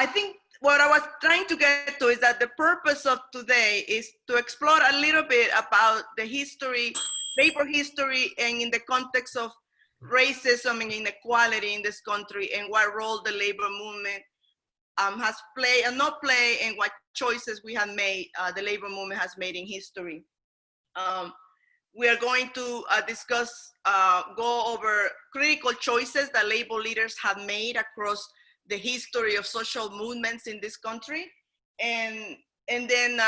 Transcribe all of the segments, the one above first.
I think what I was trying to get to is that the purpose of today is to explore a little bit about the history, labor history, and in the context of racism and inequality in this country, and what role the labor movement has played and not played, and what choices we have made, the labor movement has made in history. We are going to discuss, go over critical choices that labor leaders have made across the history of social movements in this country, and then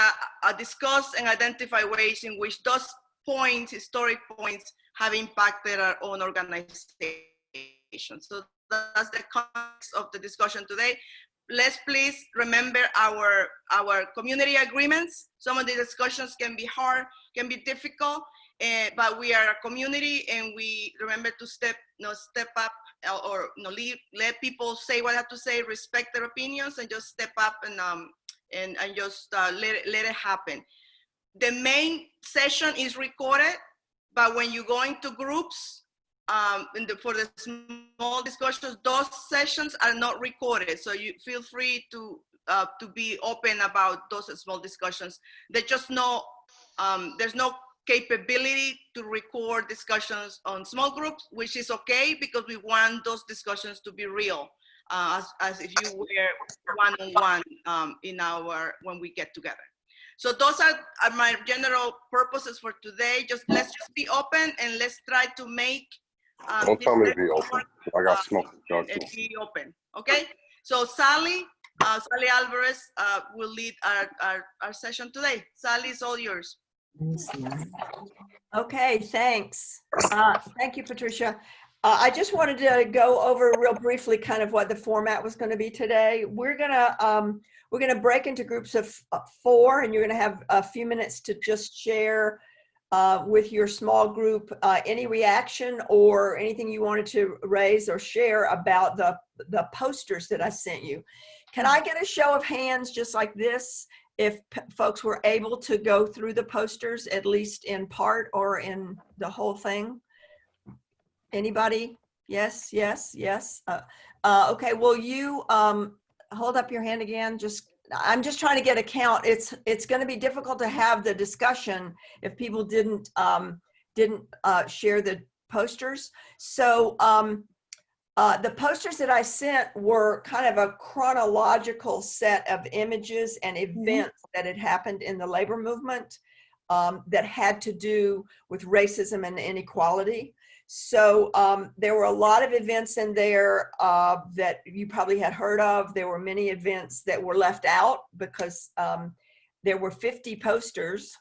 discuss and identify ways in which those points, historic points, have impacted our own organization. So that's the context of the discussion today. Let's please remember our community agreements. Some of the discussions can be hard, can be difficult, but we are a community, and we remember to step up, or let people say what they have to say, respect their opinions, and just step up and just let it happen. The main session is recorded, but when you go into groups, for the small discussions, those sessions are not recorded. So you feel free to be open about those small discussions. There's just there's no capability to record discussions on small groups, which is okay, because we want those discussions to be real, as if you were one-on-one when we get together. So those are my general purposes for today. Let's just be open, and let's try to make don't tell me to be open. I got smoke. Be open. Okay. So Sally Alvarez will lead our session today. Sally, it's all yours. Okay, thanks. Thank you, Patricia. I just wanted to go over real briefly kind of what the format was going to be today. We're gonna break into groups of 4, and you're gonna have a few minutes to just share with your small group any reaction or anything you wanted to raise or share about the posters that I sent you. Can I get a show of hands just like this if folks were able to go through the posters, at least in part or in the whole thing? Anybody? Yes, yes, yes. Okay, well, you hold up your hand again. I'm just trying to get a count. It's going to be difficult to have the discussion if people didn't share the posters. So the posters that I sent were kind of a chronological set of images and events that had happened in the labor movement that had to do with racism and inequality. So there were a lot of events in there that you probably had heard of. There were many events that were left out because there were 50 posters,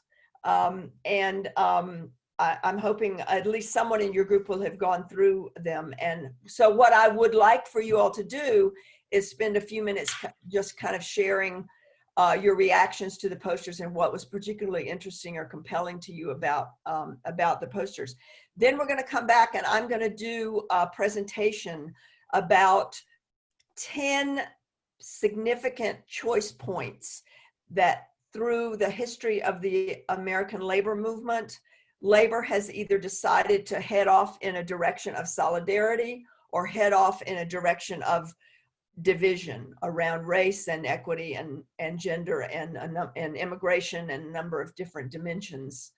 and I'm hoping at least someone in your group will have gone through them. And so what I would like for you all to do is spend a few minutes just kind of sharing your reactions to the posters and what was particularly interesting or compelling to you about the posters. Then we're going to come back, and I'm going to do a presentation about 10 significant choice points that through the history of the American labor movement, labor has either decided to head off in a direction of solidarity or head off in a direction of division around race and equity and gender and immigration and a number of different dimensions.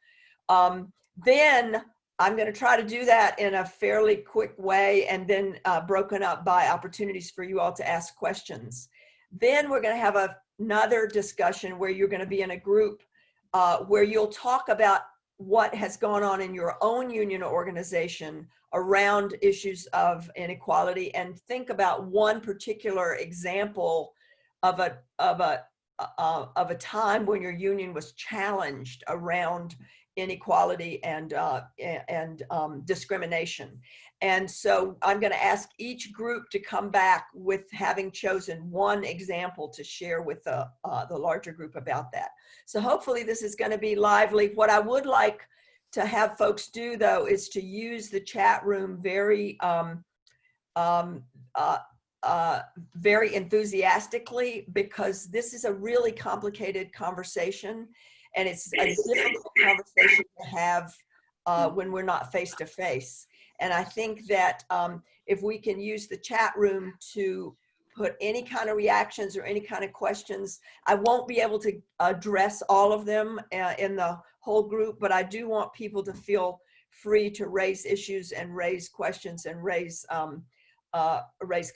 Then I'm going to try to do that in a fairly quick way, and then broken up by opportunities for you all to ask questions. Then we're going to have another discussion where you're going to be in a group where you'll talk about what has gone on in your own union or organization around issues of inequality, and think about one particular example of a time when your union was challenged around inequality and discrimination. And so I'm going to ask each group to come back with having chosen one example to share with the larger group about that. So hopefully this is going to be lively. What I would like to have folks do, though, is to use the chat room very very enthusiastically, because this is a really complicated conversation, and it's a difficult conversation to have when we're not face to face. And I think that if we can use the chat room to put any kind of reactions or any kind of questions. I won't be able to address all of them in the whole group, but I do want people to feel free to raise issues and raise questions and raise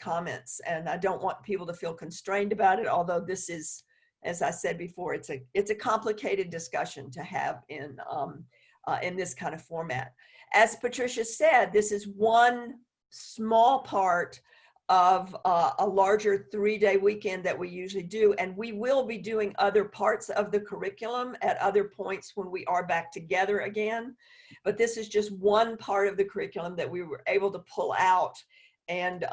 comments. And I don't want people to feel constrained about it, although this is, as I said before, it's a complicated discussion to have in this kind of format. As Patricia said, this is one small part of a larger 3-day weekend that we usually do, and we will be doing other parts of the curriculum at other points when we are back together again. But this is just one part of the curriculum that we were able to pull out, and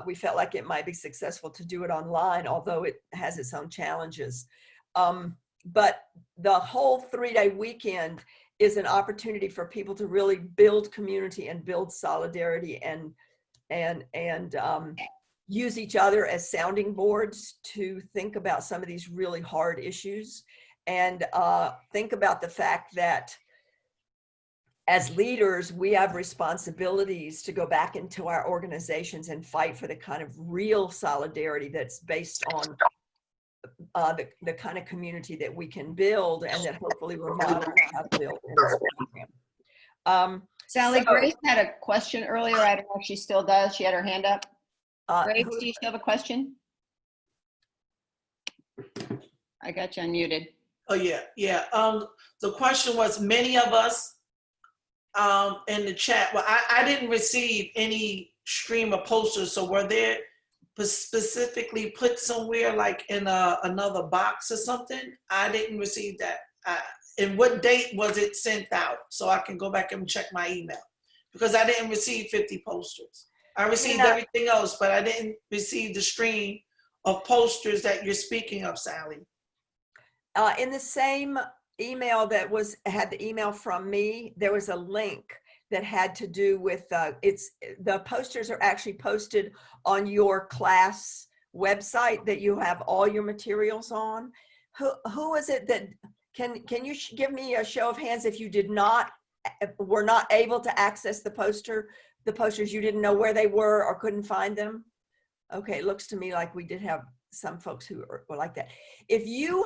we felt like it might be successful to do it online, although it has its own challenges. But the whole 3-day weekend is an opportunity for people to really build community and build solidarity and use each other as sounding boards to think about some of these really hard issues, and think about the fact that as leaders, we have responsibilities to go back into our organizations and fight for the kind of real solidarity that's based on the kind of community that we can build, and that hopefully we're modeling how to build in this program. Sally, Grace had a question earlier. I don't know if she still does. She had her hand up. Grace, do you still have a question? I got you unmuted. Oh, yeah. The question was, many of us in the chat, well, I didn't receive any stream of posters, so were there specifically put somewhere like in another box or something? I didn't receive that. And what date was it sent out? So I can go back and check my email, because I didn't receive 50 posters. I received everything else, but I didn't receive the stream of posters that you're speaking of, Sally. In the same email that had the email from me, there was a link that had to do with the posters are actually posted on your class website that you have all your materials on. Who is it that can you give me a show of hands if you were not able to access the posters? You didn't know where they were or couldn't find them? Okay, it looks to me like we did have some folks who were like that. If you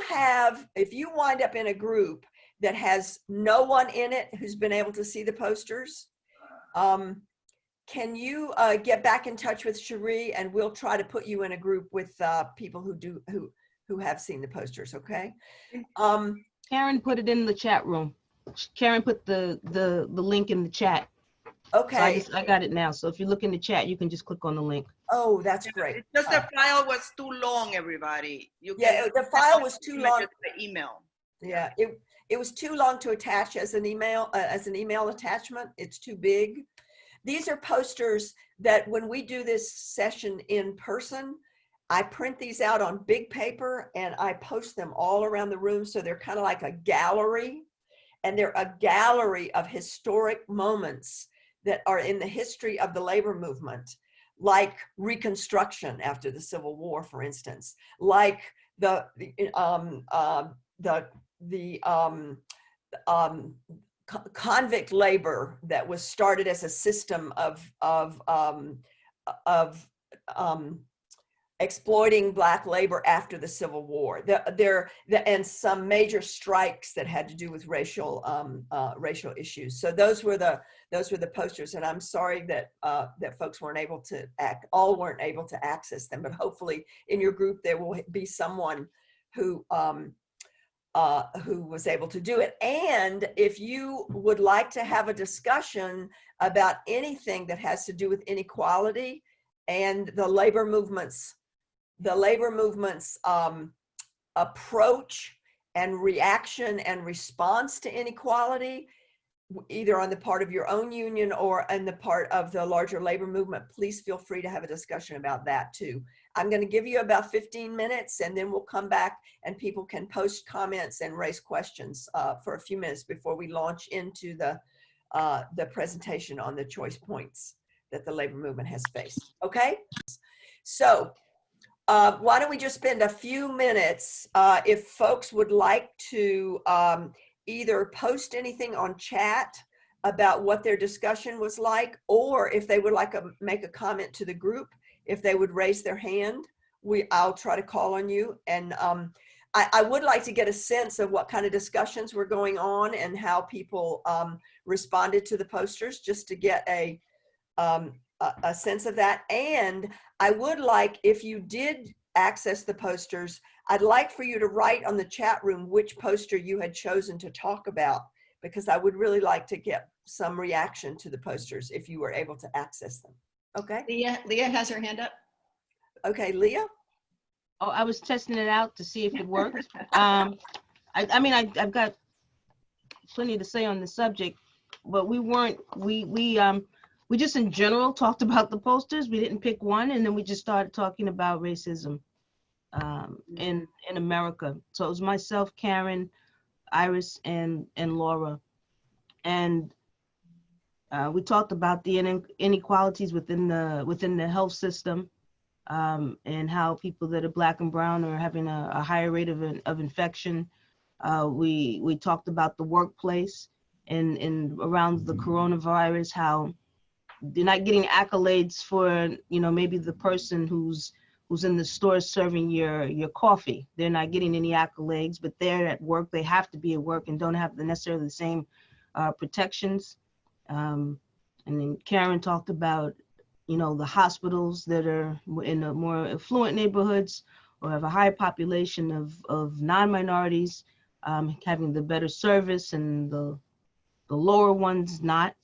wind up in a group that has no one in it who's been able to see the posters, can you get back in touch with Cherie, and we'll try to put you in a group with people who have seen the posters, okay? Karen put it in the chat room. Karen put the link in the chat. Okay. So I got it now. So if you look in the chat, you can just click on the link. Oh, that's great. It's just the file was too long, everybody. The file was too long. The email. Yeah, it was too long to attach as an email attachment. It's too big. These are posters that when we do this session in person, I print these out on big paper and I post them all around the room. So they're kind of like a gallery, and they're a gallery of historic moments that are in the history of the labor movement, like Reconstruction after the Civil War, for instance, like the convict labor that was started as a system of exploiting Black labor after the Civil War. And some major strikes that had to do with racial issues. So those were the posters, and I'm sorry that folks weren't able to access them. But hopefully, in your group there will be someone who was able to do it. And if you would like to have a discussion about anything that has to do with inequality and the labor movement's approach and reaction and response to inequality, either on the part of your own union or on the part of the larger labor movement, please feel free to have a discussion about that too. I'm going to give you about 15 minutes, and then we'll come back and people can post comments and raise questions for a few minutes before we launch into the presentation on the choice points that the labor movement has faced. Okay, so why don't we just spend a few minutes, if folks would like to either post anything on chat about what their discussion was like, or if they would like to make a comment to the group, if they would raise their hand. I'll try to call on you. And I would like to get a sense of what kind of discussions were going on and how people responded to the posters, just to get a sense of that. And I would like, if you did access the posters, I'd like for you to write on the chat room which poster you had chosen to talk about, because I would really like to get some reaction to the posters if you were able to access them. Okay. Leah has her hand up. Okay, Leah. Oh, I was testing it out to see if it worked. I mean, I've got plenty to say on the subject, but we just in general talked about the posters. We didn't pick one, and then we just started talking about racism in America. So it was myself, Karen, Iris, and Laura, and we talked about the inequalities within the health system, and how people that are Black and brown are having a higher rate of infection. We talked about the workplace and around the coronavirus, how they're not getting accolades for, maybe the person who's in the store serving your coffee. They're not getting any accolades, but they're at work. They have to be at work and don't have necessarily the same protections. And then Karen talked about, the hospitals that are in the more affluent neighborhoods or have a high population of non-minorities having the better service, and the lower ones not.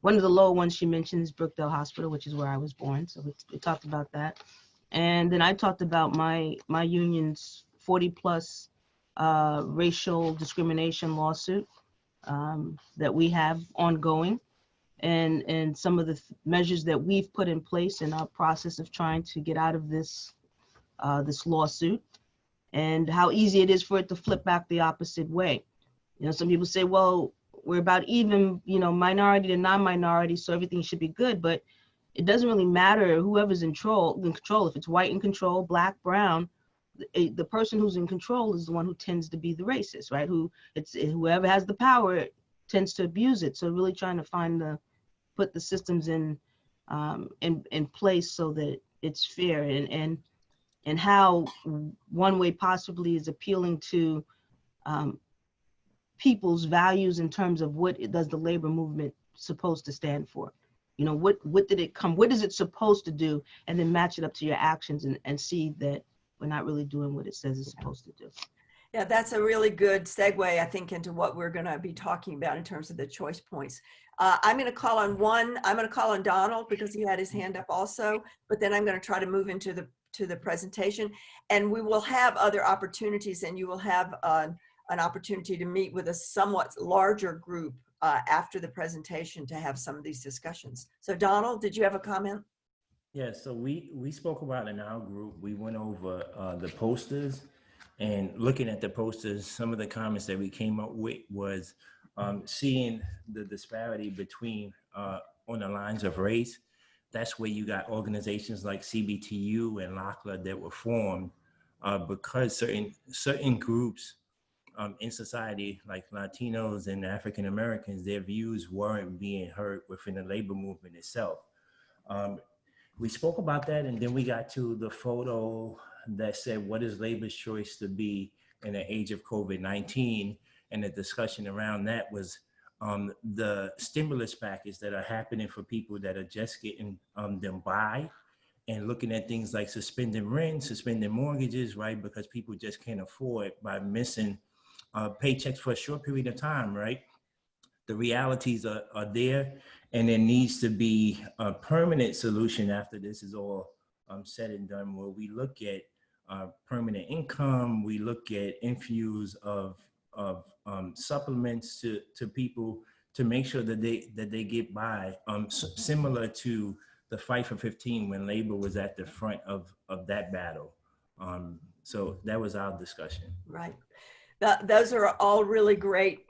One of the lower ones she mentioned is Brookdale Hospital, which is where I was born. So we talked about that. And then I talked about my union's 40+ racial discrimination lawsuit that we have ongoing, and some of the measures that we've put in place in our process of trying to get out of this lawsuit, and how easy it is for it to flip back the opposite way. Some people say, well, we're about even, minority to non-minority, so everything should be good, but it doesn't really matter whoever's in control. If it's white in control, Black, brown, the person who's in control is the one who tends to be the racist, right? Whoever has the power tends to abuse it. So really trying to put the systems in place so that it's fair, and how one way possibly is appealing to people's values in terms of what does the labor movement supposed to stand for. What did it come, what is it supposed to do, and then match it up to your actions and see that we're not really doing what it says it's supposed to do. Yeah, that's a really good segue, I think, into what we're going to be talking about in terms of the choice points. I'm going to call on Donald because he had his hand up also, but then I'm going to try to move into the presentation, and we will have other opportunities, and you will have an opportunity to meet with a somewhat larger group after the presentation to have some of these discussions. So Donald, did you have a comment? Yeah, so we spoke about in our group, we went over the posters, and looking at the posters, some of the comments that we came up with was seeing the disparity between on the lines of race. That's where you got organizations like CBTU and LACLA that were formed because certain groups in society, like Latinos and African Americans, their views weren't being heard within the labor movement itself. We spoke about that, and then we got to the photo that said, what is labor's choice to be in the age of COVID-19? And the discussion around that was the stimulus package that are happening for people that are just getting them by, and looking at things like suspending rent, suspending mortgages, right? Because people just can't afford by missing paychecks for a short period of time, right? The realities are there, and there needs to be a permanent solution after this is all said and done, where we look at permanent income, we look at infuse of supplements to people to make sure that they get by, similar to the Fight for 15 when labor was at the front of that battle. So that was our discussion. Right. Those are all really great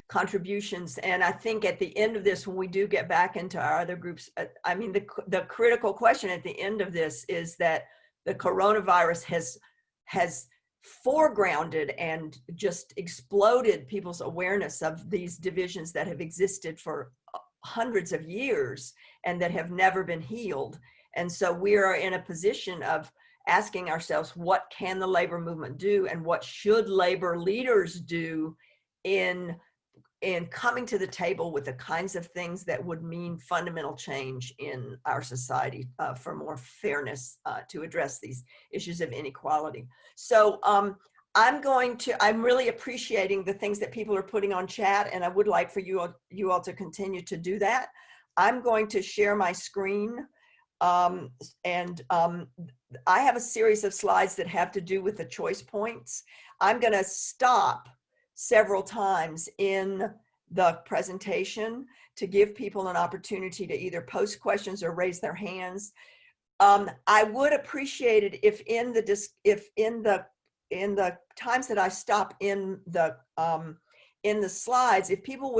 contributions. And I think at the end of this, when we do get back into our other groups, I mean, the critical question at the end of this is that the coronavirus has foregrounded and just exploded people's awareness of these divisions that have existed for hundreds of years and that have never been healed. And so we are in a position of asking ourselves, what can the labor movement do, and what should labor leaders do in coming to the table with the kinds of things that would mean fundamental change in our society for more fairness to address these issues of inequality. So I'm really appreciating the things that people are putting on chat, and I would like for you all to continue to do that. I'm going to share my screen, and I have a series of slides that have to do with the choice points. I'm going to stop several times in the presentation to give people an opportunity to either post questions or raise their hands. I would appreciate it if in the times that I stop in the slides, if people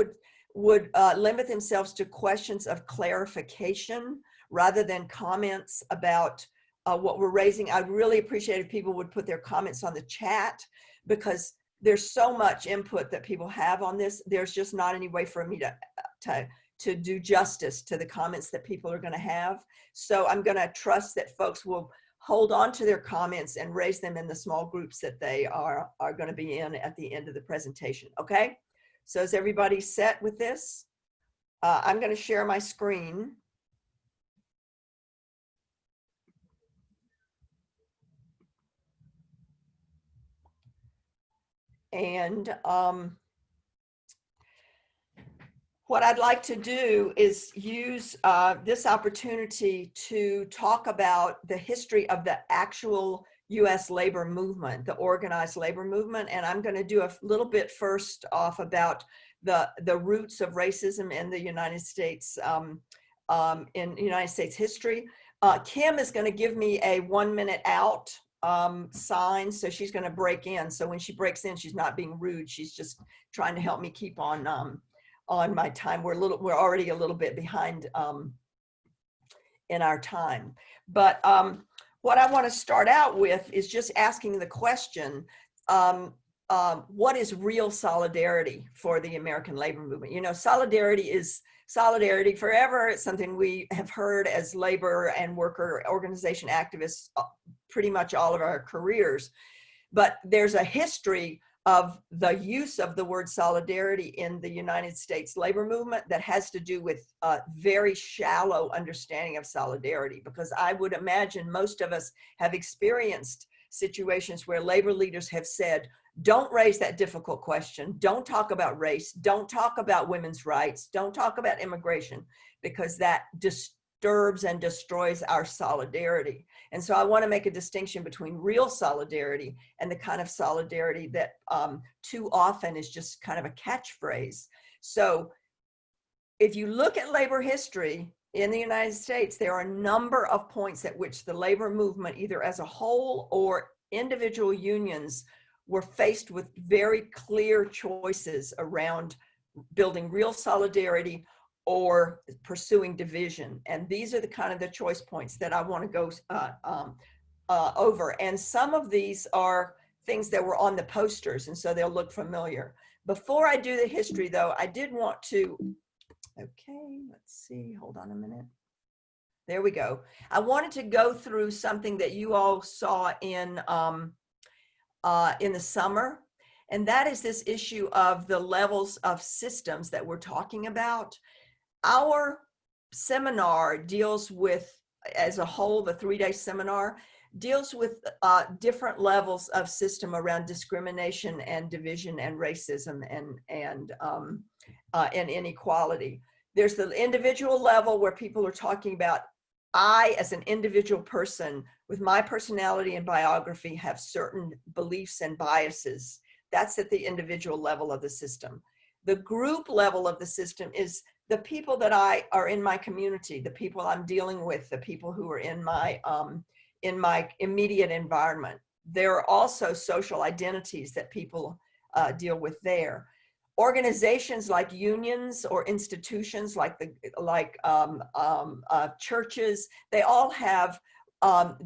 would limit themselves to questions of clarification rather than comments about what we're raising. I'd really appreciate if people would put their comments on the chat, because there's so much input that people have on this. There's just not any way for me to do justice to the comments that people are going to have. So I'm going to trust that folks will hold on to their comments and raise them in the small groups that they are going to be in at the end of the presentation. Okay? So is everybody set with this? I'm going to share my screen. And what I'd like to do is use this opportunity to talk about the history of the actual U.S. labor movement, the organized labor movement. And I'm going to do a little bit first off about the roots of racism in the United States, in United States history. Kim is going to give me a 1 minute out sign, so she's going to break in. So when she breaks in, she's not being rude. She's just trying to help me keep on my time. We're already a little bit behind in our time. But what I want to start out with is just asking the question, what is real solidarity for the American labor movement? You know, solidarity is solidarity forever. It's something we have heard as labor and worker organization activists pretty much all of our careers. But there's a history of the use of the word solidarity in the United States labor movement that has to do with a very shallow understanding of solidarity, because I would imagine most of us have experienced situations where labor leaders have said, don't raise that difficult question, don't talk about race, don't talk about women's rights, don't talk about immigration, because that disturbs and destroys our solidarity. And so I want to make a distinction between real solidarity and the kind of solidarity that too often is just kind of a catchphrase. So if you look at labor history in the United States, there are a number of points at which the labor movement, either as a whole or individual unions, were faced with very clear choices around building real solidarity or pursuing division. And these are the kind of the choice points that I want to go over. And some of these are things that were on the posters, and so they'll look familiar. Before I do the history, though, I did want to, okay, let's see, hold on a minute. There we go. I wanted to go through something that you all saw in the summer, and that is this issue of the levels of systems that we're talking about. Our seminar deals with, as a whole, the 3-day seminar deals with different levels of system around discrimination and division and racism and inequality. There's the individual level where people are talking about, I, as an individual person with my personality and biography, have certain beliefs and biases. That's at the individual level of the system. The group level of the system is the people that are in my community, the people I'm dealing with, the people who are in my immediate environment. There are also social identities that people deal with there. Organizations like unions or institutions like churches, they all have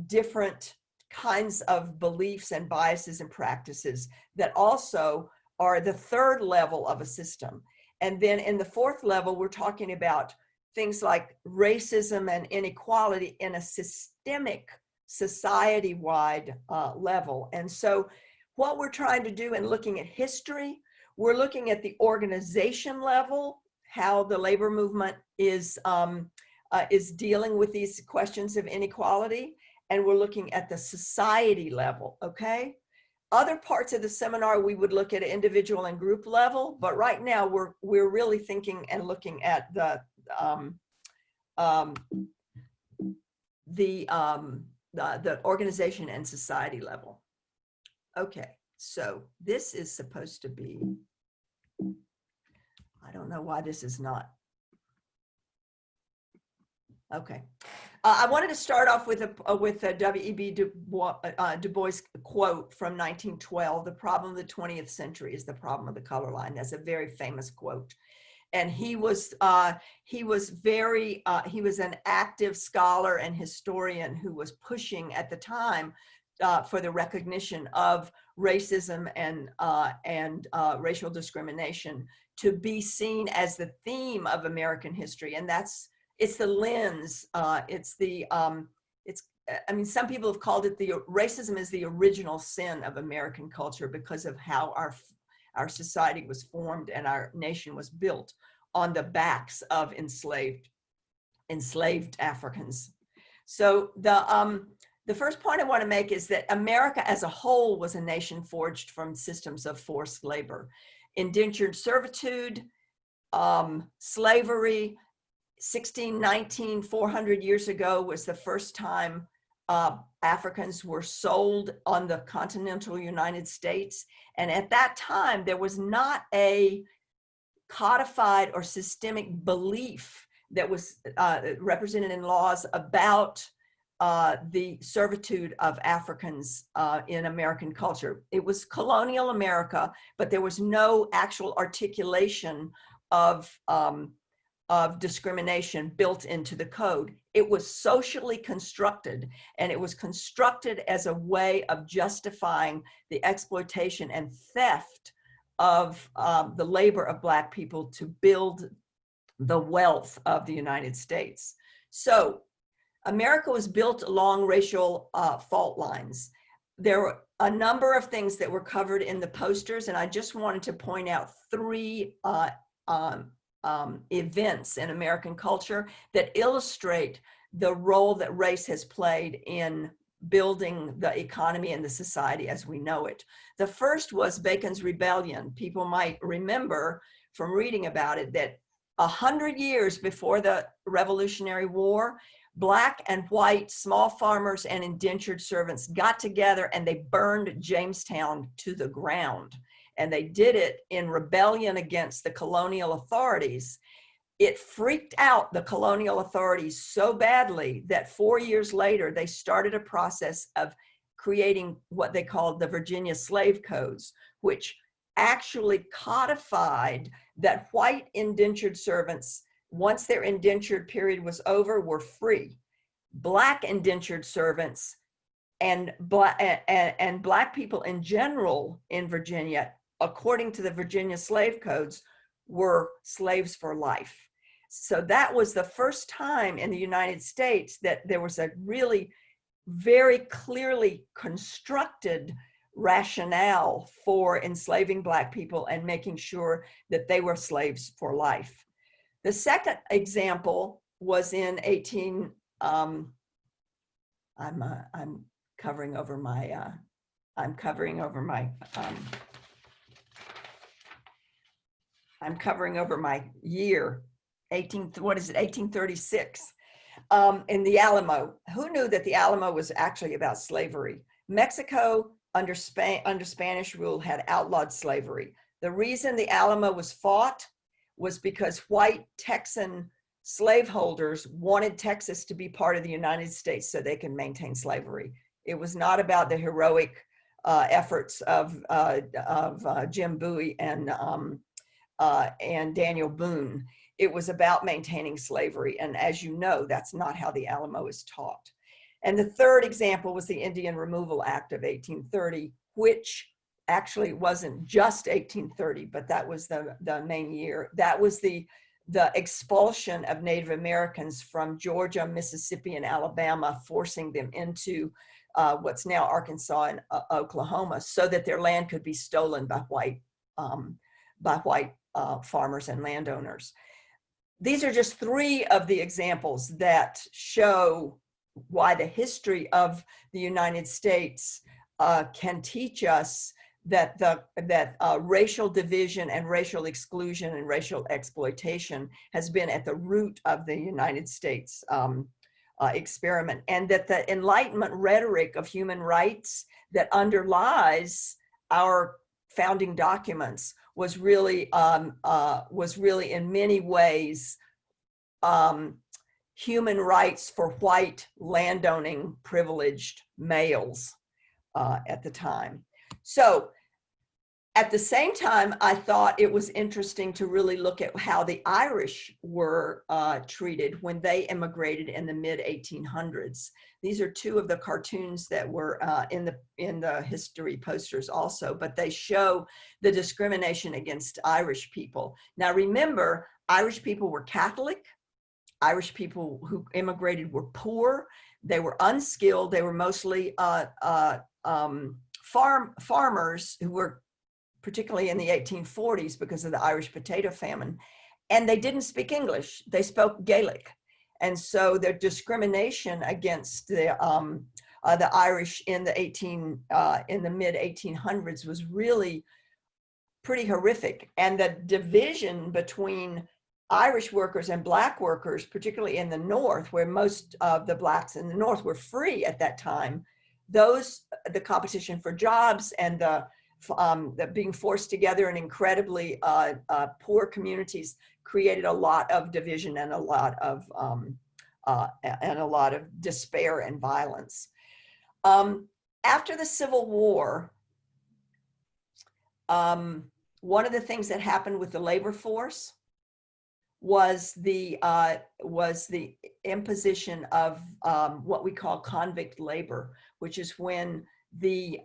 different kinds of beliefs and biases and practices that also are the third level of a system. And then in the fourth level, we're talking about things like racism and inequality in a systemic, society-wide level. And so what we're trying to do in looking at history, we're looking at the organization level, how the labor movement is dealing with these questions of inequality, and we're looking at the society level, okay? Other parts of the seminar, we would look at individual and group level, but right now we're really thinking and looking at the organization and society level. Okay, so this is supposed to be, I don't know why this is not. Okay, I wanted to start off with a W.E.B. Du Bois quote from 1912. The problem of the 20th century is the problem of the color line. That's a very famous quote. And he was an active scholar and historian who was pushing at the time for the recognition of racism and racial discrimination to be seen as the theme of American history. And it's the lens, I mean, some people have called it racism is the original sin of American culture because of how our society was formed and our nation was built on the backs of enslaved Africans. So the first point I want to make is that America as a whole was a nation forged from systems of forced labor. Indentured servitude, slavery, 1619, 400 years ago was the first time Africans were sold on the continental United States. And at that time, there was not a codified or systemic belief that was represented in laws about the servitude of Africans in American culture. It was colonial America, but there was no actual articulation of discrimination built into the code. It was socially constructed, and it was constructed as a way of justifying the exploitation and theft of the labor of Black people to build the wealth of the United States. So America was built along racial fault lines. There were a number of things that were covered in the posters, and I just wanted to point out three events in American culture that illustrate the role that race has played in building the economy and the society as we know it. The first was Bacon's Rebellion. People might remember from reading about it that 100 years before the Revolutionary War, Black and white small farmers and indentured servants got together and they burned Jamestown to the ground. And they did it in rebellion against the colonial authorities. It freaked out the colonial authorities so badly that 4 years later, they started a process of creating what they called the Virginia Slave Codes, which actually codified that white indentured servants, once their indentured period was over, were free. Black indentured servants and Black people in general in Virginia, according to the Virginia Slave Codes, were slaves for life. So that was the first time in the United States that there was a really very clearly constructed rationale for enslaving Black people and making sure that they were slaves for life. The second example was in I'm covering over my year, 1836, in the Alamo. Who knew that the Alamo was actually about slavery? Mexico, under Spanish rule, had outlawed slavery. The reason the Alamo was fought was because white Texan slaveholders wanted Texas to be part of the United States so they can maintain slavery. It was not about the heroic efforts of Jim Bowie and Daniel Boone. It was about maintaining slavery. And as you know, that's not how the Alamo is taught. And the third example was the Indian Removal Act of 1830, which actually wasn't just 1830, but that was the main year. That was the the expulsion of Native Americans from Georgia, Mississippi, and Alabama, forcing them into what's now Arkansas and Oklahoma, so that their land could be stolen by white farmers and landowners. These are just three of the examples that show why the history of the United States can teach us that racial division and racial exclusion and racial exploitation has been at the root of the United States experiment, and that the Enlightenment rhetoric of human rights that underlies our founding documents was really in many ways human rights for white landowning privileged males at the time. So at the same time, I thought it was interesting to really look at how the Irish were treated when they immigrated in the mid-1800s. These are two of the cartoons that were in the history posters also, but they show the discrimination against Irish people. Now remember, Irish people were Catholic. Irish people who immigrated were poor. They were unskilled. They were mostly farmers who were particularly in the 1840s because of the Irish potato famine, and they didn't speak English. They spoke Gaelic. And so the discrimination against the Irish in the mid 1800s was really pretty horrific. And the division between Irish workers and Black workers, particularly in the North, where most of the Blacks in the North were free at that time, the competition for jobs and the being forced together in incredibly poor communities created a lot of division and a lot of despair and violence. After the Civil War, one of the things that happened with the labor force was the imposition of what we call convict labor, which is when the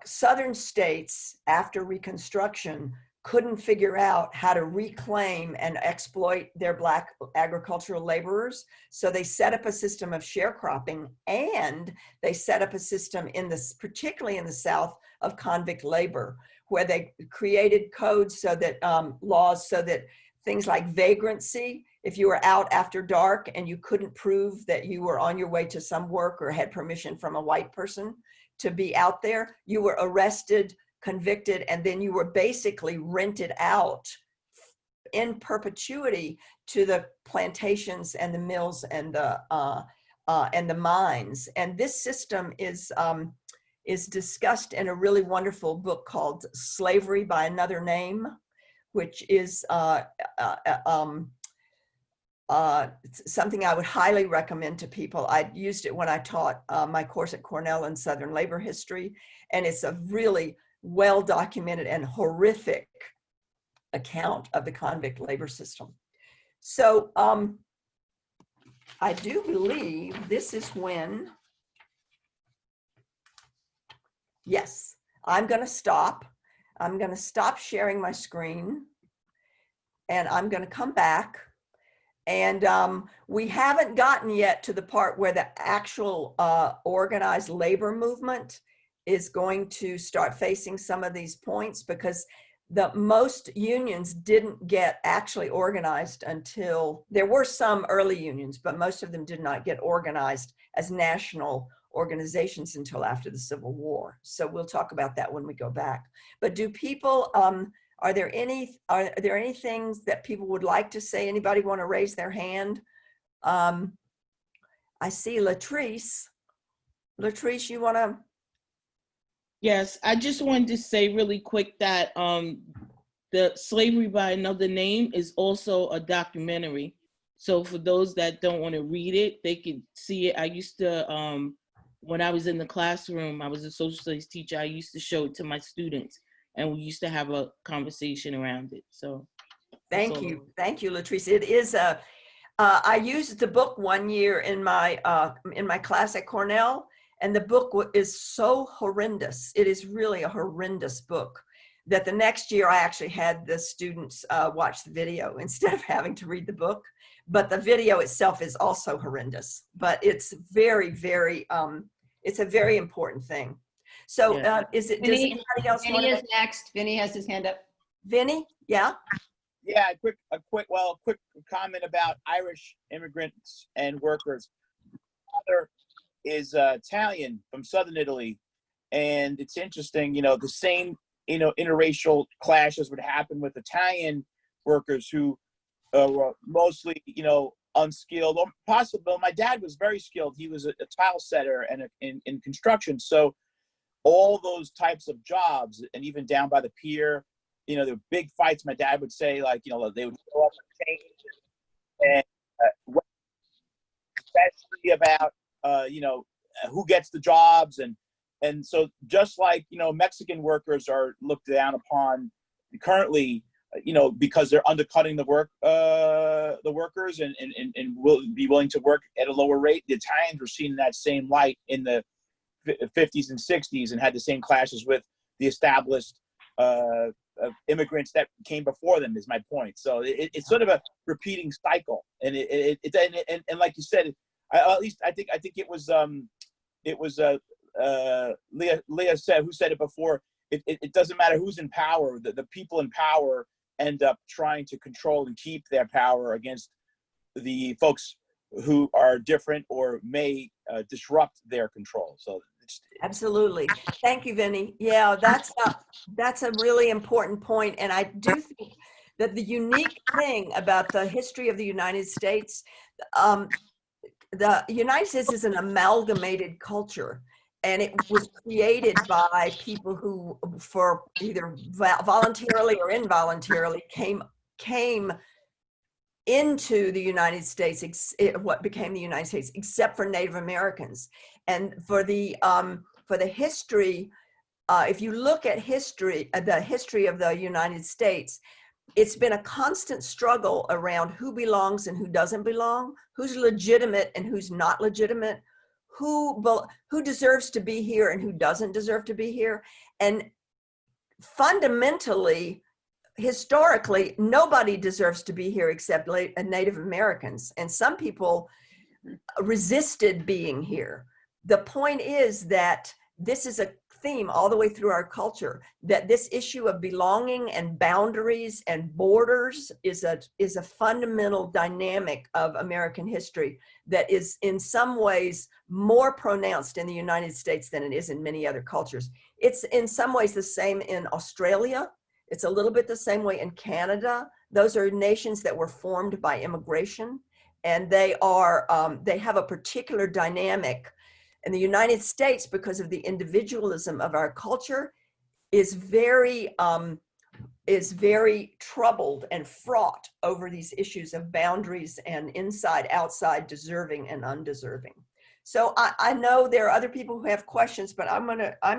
southern states after Reconstruction couldn't figure out how to reclaim and exploit their Black agricultural laborers. So they set up a system of sharecropping, and they set up a system particularly in the South, of convict labor, where they created codes so that laws so that things like vagrancy, if you were out after dark and you couldn't prove that you were on your way to some work or had permission from a white person to be out there, you were arrested, convicted, and then you were basically rented out in perpetuity to the plantations and the mills and the mines. And this system is discussed in a really wonderful book called Slavery by Another Name, which is something I would highly recommend to people. I used it when I taught my course at Cornell in Southern labor history, and it's a really well-documented and horrific account of the convict labor system. So I do believe this is when, yes, I'm going to stop. I'm going to stop sharing my screen, and I'm going to come back. And we haven't gotten yet to the part where the actual organized labor movement is going to start facing some of these points, because most unions didn't get actually organized until, there were some early unions, but most of them did not get organized as national organizations until after the Civil War. So we'll talk about that when we go back. But do people, are there any things that people would like to say? Anybody want to raise their hand? I see Latrice. Latrice, you want to? Yes, I just wanted to say really quick that the Slavery by Another Name is also a documentary. So for those that don't want to read it, they can see it. I used to, when I was in the classroom, I was a social studies teacher, I used to show it to my students, and we used to have a conversation around it. So thank you, Latrice. It is I used the book one year in my class at Cornell, and the book is so horrendous. It is really a horrendous book that the next year I actually had the students watch the video instead of having to read the book. But the video itself is also horrendous, but it's very, very, it's a very important thing. So does Vinny, anybody else want Vinny to? is next. Vinny has his hand up. Vinny? Yeah? Yeah, a quick comment about Irish immigrants and workers. My father is Italian from Southern Italy, and it's interesting, the same, interracial clashes would happen with Italian workers who were mostly, unskilled, or possible. My dad was very skilled. He was a tile setter and in construction. So all those types of jobs, and even down by the pier, there were big fights. My dad would say, like, they would go up and change, and especially about, who gets the jobs. And so just like, Mexican workers are looked down upon currently, because they're undercutting the workers and will be willing to work at a lower rate. The Italians were seen in that same light in the 50s and 60s and had the same clashes with the established immigrants that came before them, is my point. So it's sort of a repeating cycle. And and like you said, at least I think it was Leah said, who said it before, it doesn't matter who's in power, the people in power end up trying to control and keep their power against the folks who are different or may disrupt their control. So Absolutely. Thank you, Vinny. Yeah, that's a really important point. And I do think that the unique thing about the history of the United States, the United States is an amalgamated culture. And it was created by people who, for either voluntarily or involuntarily, came into the United States, what became the United States, except for Native Americans. And for the history, if you look at history, the history of the United States, it's been a constant struggle around who belongs and who doesn't belong, who's legitimate and who's not legitimate, who deserves to be here and who doesn't deserve to be here. And fundamentally, historically, nobody deserves to be here except Native Americans. And some people resisted being here. The point is that this is a theme all the way through our culture, that this issue of belonging and boundaries and borders is a fundamental dynamic of American history that is in some ways more pronounced in the United States than it is in many other cultures. It's in some ways the same in Australia. It's a little bit the same way in Canada. Those are nations that were formed by immigration, and they have a particular dynamic. And the United States, because of the individualism of our culture, is very troubled and fraught over these issues of boundaries and inside, outside, deserving and undeserving. So I know there are other people who have questions, but I'm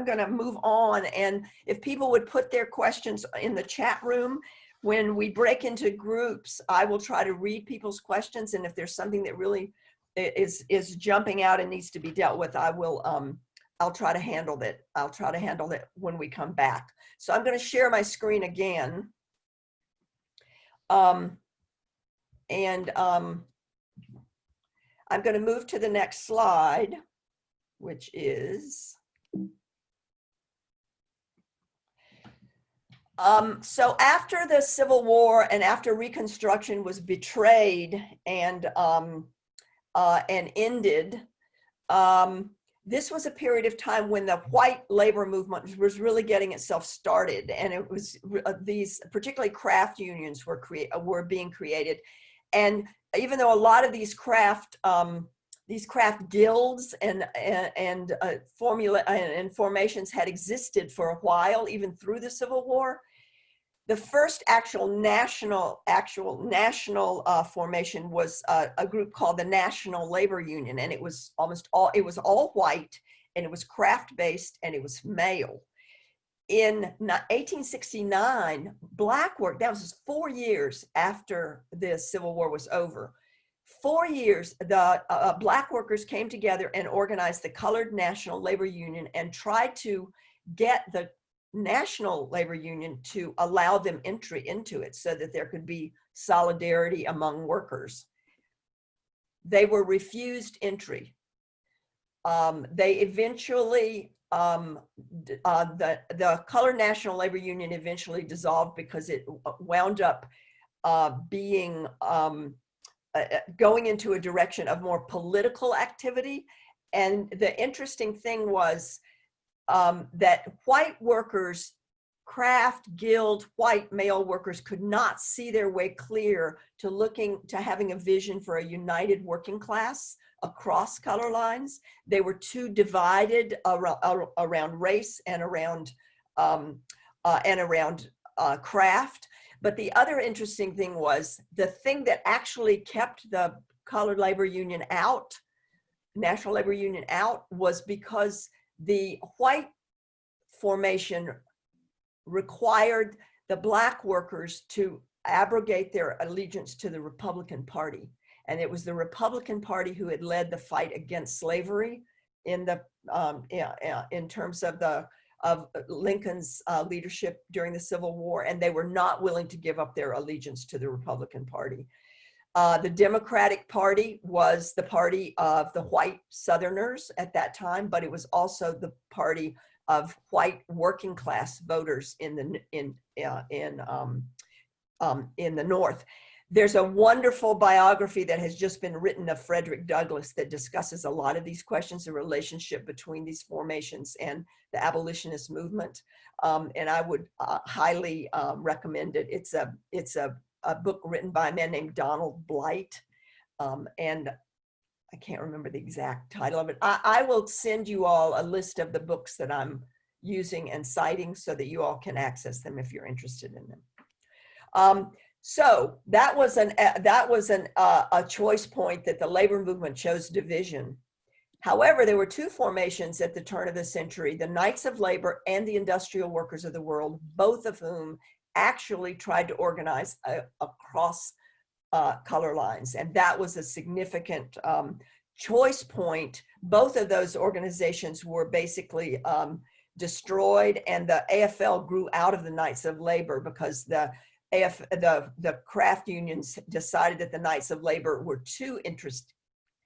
gonna move on. And if people would put their questions in the chat room, when we break into groups, I will try to read people's questions. And if there's something that really is jumping out and needs to be dealt with, I'll try to handle that. I'll try to handle it when we come back. So I'm going to share my screen again. I'm going to move to the next slide, which is, so after the Civil War and after Reconstruction was betrayed and ended, this was a period of time when the white labor movement was really getting itself started, and it was these particularly craft unions were being created. And even though a lot of these craft guilds and formations had existed for a while, even through the Civil War, the first actual national formation was a group called the National Labor Union, and it was all white, and it was craft based, and it was male. In 1869, black work, that was 4 years after the Civil War was over. 4 years, the black workers came together and organized the Colored National Labor Union and tried to get the national labor union to allow them entry into it so that there could be solidarity among workers. They were refused entry. They eventually, the Colored National Labor Union eventually dissolved because it wound up being, going into a direction of more political activity. And the interesting thing was that white workers, craft, guild, white male workers could not see their way clear to having a vision for a united working class across color lines. They were too divided around race and around craft. But the other interesting thing was the thing that actually kept the Colored Labor Union out, National Labor Union out, was because the white formation required the black workers to abrogate their allegiance to the Republican Party. And it was the Republican Party who had led the fight against slavery in terms of Lincoln's leadership during the Civil War, and they were not willing to give up their allegiance to the Republican Party. The Democratic Party was the party of the white Southerners at that time, but it was also the party of white working class voters in the North. There's a wonderful biography that has just been written of Frederick Douglass that discusses a lot of these questions, the relationship between these formations and the abolitionist movement. And I would highly recommend it. It's a book written by a man named Donald Blight. And I can't remember the exact title of it. I will send you all a list of the books that I'm using and citing so that you all can access them if you're interested in them. So that was a choice point that the labor movement chose division. However, there were two formations at the turn of the century, the Knights of Labor and the Industrial Workers of the World, both of whom actually tried to organize across color lines. And that was a significant choice point. Both of those organizations were basically destroyed, and the AFL grew out of the Knights of Labor because the craft unions decided that the Knights of Labor were too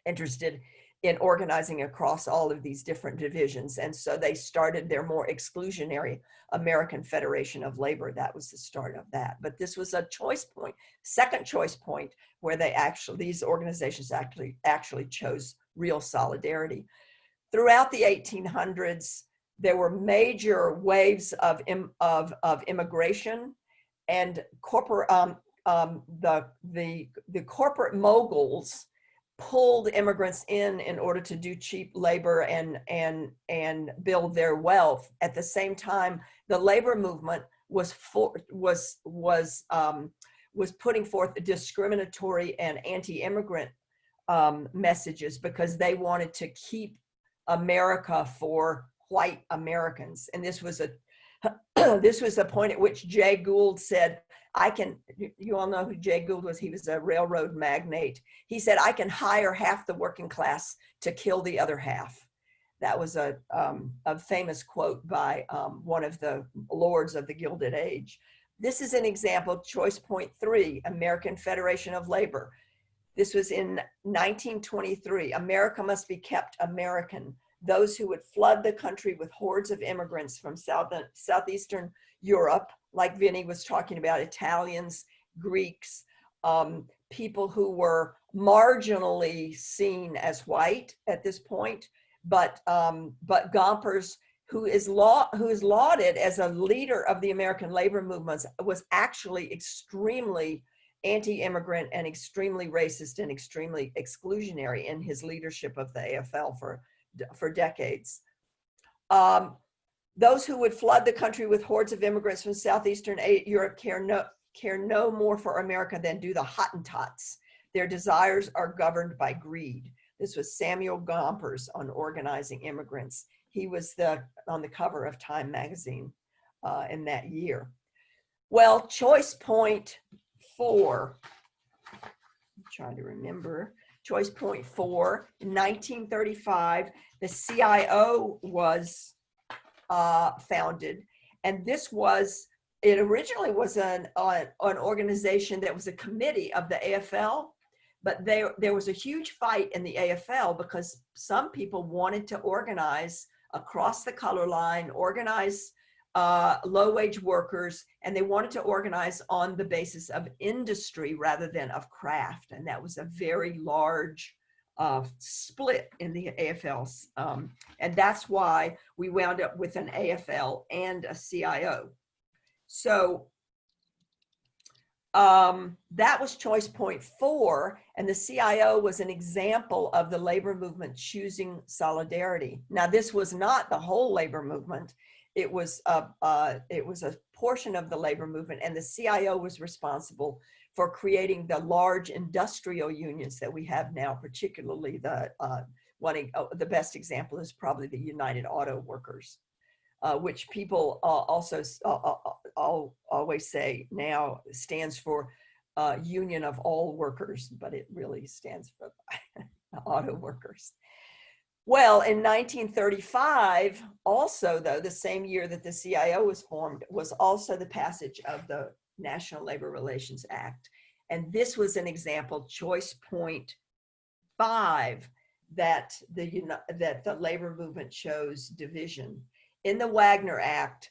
interested in organizing across all of these different divisions. And so they started their more exclusionary American Federation of Labor. That was the start of that. But this was a choice point, second choice point, where these organizations actually chose real solidarity. Throughout the 1800s, there were major waves of immigration, and the corporate moguls pulled immigrants in order to do cheap labor and build their wealth. At the same time, the labor movement was putting forth discriminatory and anti-immigrant messages because they wanted to keep America for white Americans. And this was a point at which Jay Gould said, you all know who Jay Gould was. He was a railroad magnate. He said, I can hire half the working class to kill the other half. That was a famous quote by one of the lords of the Gilded Age. This is an example, choice point 3, American Federation of Labor. This was in 1923. America must be kept American. Those who would flood the country with hordes of immigrants from Southeastern Europe, like Vinny was talking about, Italians, Greeks, people who were marginally seen as white at this point, but Gompers, who is lauded as a leader of the American labor movements, was actually extremely anti-immigrant and extremely racist and extremely exclusionary in his leadership of the AFL for decades. Those who would flood the country with hordes of immigrants from Southeastern Europe care no more for America than do the Hottentots. Their desires are governed by greed. This was Samuel Gompers on organizing immigrants. He was on the cover of Time magazine in that year. Well, choice point 4, I'm trying to remember. Choice point 4, in 1935, the CIO was founded, And this was, it originally was an organization that was a committee of the AFL, but there was a huge fight in the AFL because some people wanted to organize across the color line, organize low-wage workers, and they wanted to organize on the basis of industry rather than of craft. And that was a very large split in the AFL. And that's why we wound up with an AFL and a CIO. So that was choice point 4, and the CIO was an example of the labor movement choosing solidarity. Now, this was not the whole labor movement. It was a portion of the labor movement, and the CIO was responsible for creating the large industrial unions that we have now, particularly the best example is probably the United Auto Workers, which people also always say now stands for Union of All Workers, but it really stands for auto workers. Well, in 1935, also though, the same year that the CIO was formed, was also the passage of the National Labor Relations Act. And this was an example, choice point 5, that the labor movement chose division. In the Wagner Act,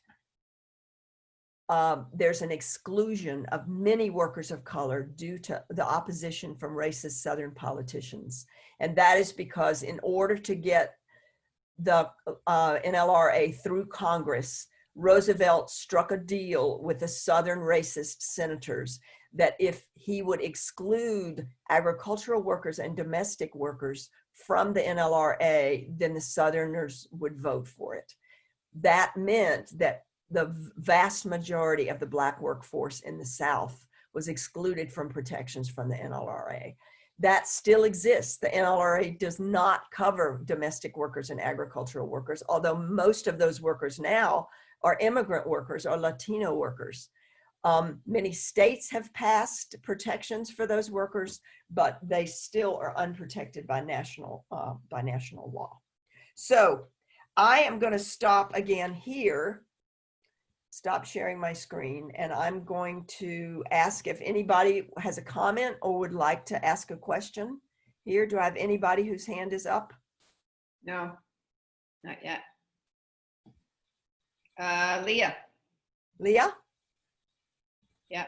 there's an exclusion of many workers of color due to the opposition from racist Southern politicians. And that is because in order to get the NLRA through Congress, Roosevelt struck a deal with the Southern racist senators that if he would exclude agricultural workers and domestic workers from the NLRA, then the Southerners would vote for it. That meant that the vast majority of the Black workforce in the South was excluded from protections from the NLRA. That still exists. The NLRA does not cover domestic workers and agricultural workers, although most of those workers now are immigrant workers or Latino workers. Many states have passed protections for those workers, but they still are unprotected by national law. So I am going to stop again here, stop sharing my screen, and I'm going to ask if anybody has a comment or would like to ask a question here. Do I have anybody whose hand is up? No, not yet. Leah. Leah? Yeah.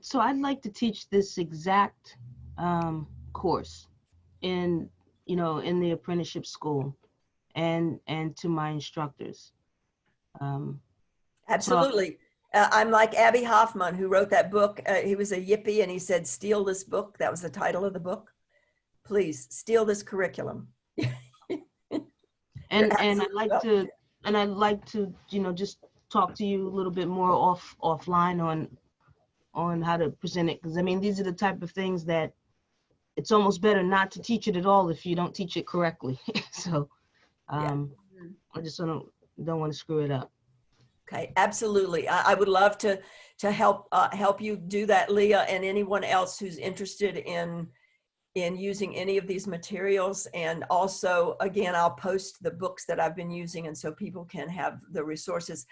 So I'd like to teach this exact course in the apprenticeship school and to my instructors. Absolutely. I'm like Abby Hoffman, who wrote that book. He was a yippie and he said, steal this book. That was the title of the book. Please steal this curriculum. and I'd like to just talk to you a little bit more offline on how to present it, because I mean these are the type of things that it's almost better not to teach it at all if you don't teach it correctly. So I just don't want to screw it up. Okay, absolutely. I would love to help you do that, Leah, and anyone else who's interested in using any of these materials. And also, again, I'll post the books that I've been using, and so people can have the resources.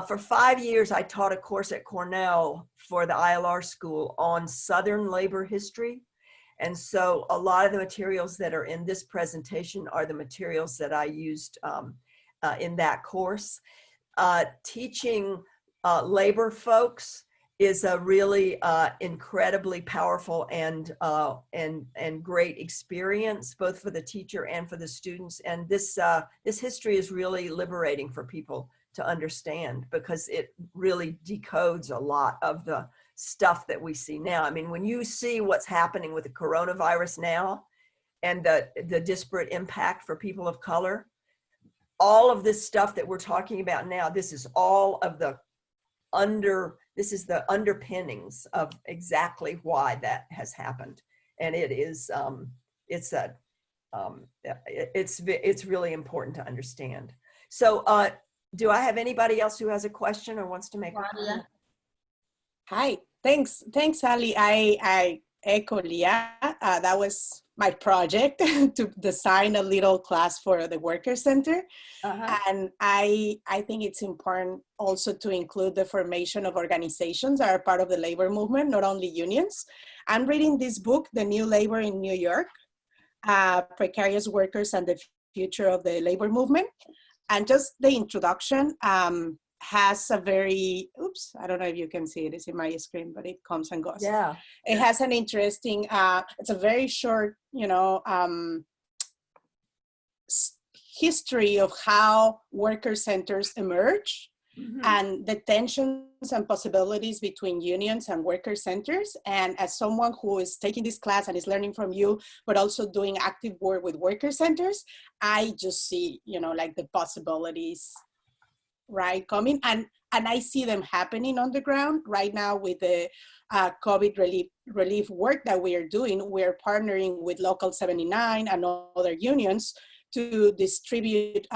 For 5 years, I taught a course at Cornell for the ILR school on Southern labor history. And so a lot of the materials that are in this presentation are the materials that I used in that course. Teaching labor folks is a really incredibly powerful and great experience, both for the teacher and for the students. And this history is really liberating for people to understand, because it really decodes a lot of the stuff that we see now. I mean, when you see what's happening with the coronavirus now and the disparate impact for people of color, all of this stuff that we're talking about now, this is all of the underpinnings of exactly why that has happened. And it is, it's really important to understand. So do I have anybody else who has a question or wants to make a comment? Hi, thanks Ali. I echo Leah. That was my project to design a little class for the Worker Center. And I think it's important also to include the formation of organizations that are part of the labor movement, not only unions. I'm reading this book, The New Labor in New York, Precarious Workers and the Future of the Labor Movement. And just the introduction has a very, oops, I don't know if you can see it, it's in my screen, but it comes and goes. Yeah. It has an interesting, it's a very short, history of how worker centers emerge and the tensions and possibilities between unions and worker centers. And as someone who is taking this class and is learning from you, but also doing active work with worker centers, I just see, like the possibilities, right, coming. And I see them happening on the ground right now with the COVID relief work that we are doing. We're partnering with Local 79 and other unions to distribute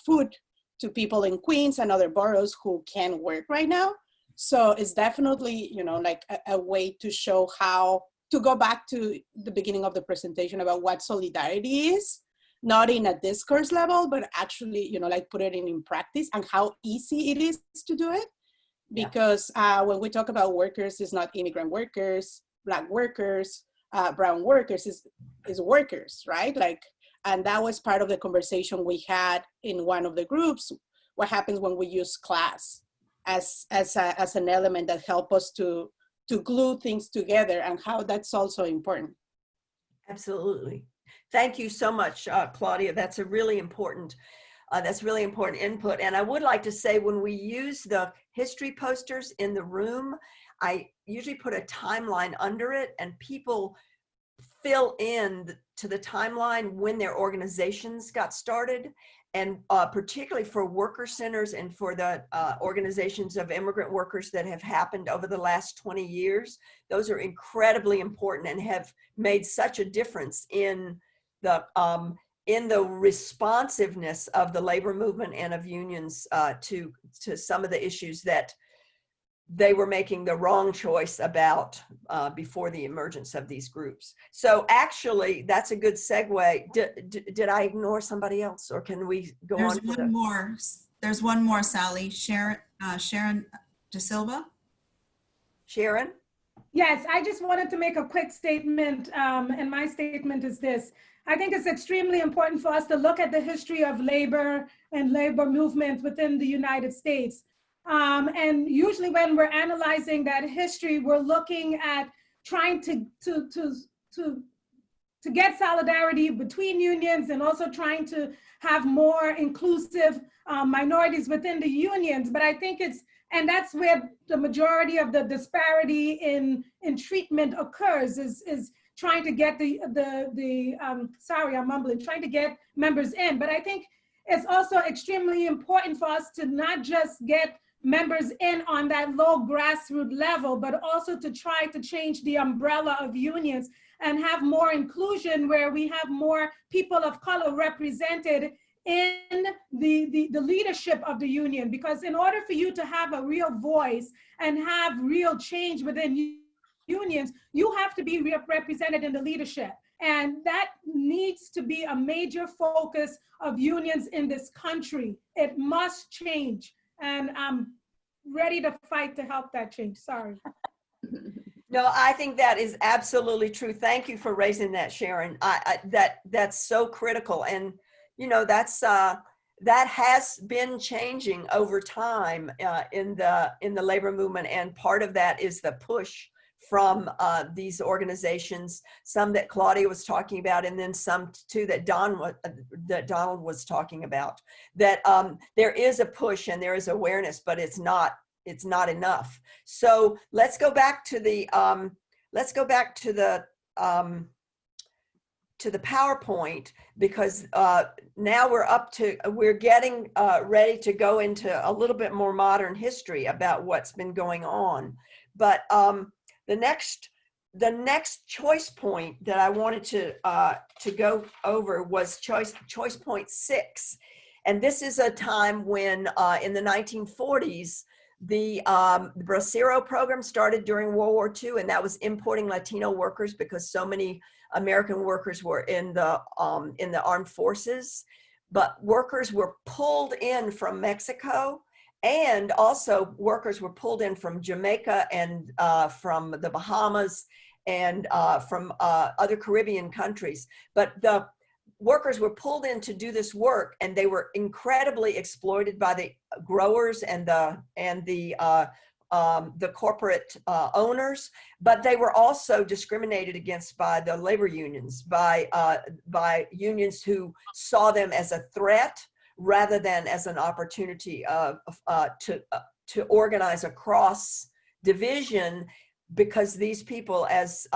food to people in Queens and other boroughs who can't work right now. So it's definitely, like a way to show how, to go back to the beginning of the presentation about what solidarity is, not in a discourse level, but actually, like put it in practice and how easy it is to do it. Because when we talk about workers, it's not immigrant workers, Black workers, brown workers, is workers, right? Like, and that was part of the conversation we had in one of the groups. What happens when we use class as an element that help us to glue things together, and how that's also important. Absolutely. Thank you so much, Claudia. That's a really important, input. And I would like to say, when we use the history posters in the room, I usually put a timeline under it, and people fill in to the timeline when their organizations got started. And particularly for worker centers and for the organizations of immigrant workers that have happened over the last 20 years, those are incredibly important and have made such a difference in the responsiveness of the labor movement and of unions to some of the issues that they were making the wrong choice about before the emergence of these groups. So actually, that's a good segue. Did I ignore somebody else, or can we go on? There's one more, Sally. Sharon De Silva. Sharon? Yes, I just wanted to make a quick statement, and my statement is this. I think it's extremely important for us to look at the history of labor and labor movements within the United States. And usually when we're analyzing that history, we're looking at trying to get solidarity between unions, and also trying to have more inclusive minorities within the unions. But I think and that's where the majority of the disparity in treatment occurs, is trying to get sorry, I'm mumbling, trying to get members in. But I think it's also extremely important for us to not just get members in on that low grassroots level, but also to try to change the umbrella of unions and have more inclusion, where we have more people of color represented in the leadership of the union. Because in order for you to have a real voice and have real change within unions, you have to be represented in the leadership. And that needs to be a major focus of unions in this country. It must change. And I'm ready to fight to help that change. Sorry. No, I think that is absolutely true. Thank you for raising that, Sharon. That's so critical. And, that has been changing over time in the labor movement. And part of that is the push from these organizations, some that Claudia was talking about, and then some too that Donald was talking about, that there is a push and there is awareness, but it's not enough. So let's go back to the PowerPoint, because now we're getting ready to go into a little bit more modern history about what's been going on. But the next choice point that I wanted to go over was choice point 6. And this is a time when in the 1940s, The Bracero program started during World War II, and that was importing Latino workers because so many American workers were in the armed forces. But workers were pulled in from Mexico, and also workers were pulled in from Jamaica and from the Bahamas and from other Caribbean countries. But the workers were pulled in to do this work, and they were incredibly exploited by the growers and the corporate owners. But they were also discriminated against by the labor unions, by unions who saw them as a threat rather than as an opportunity to organize across division, because these people, as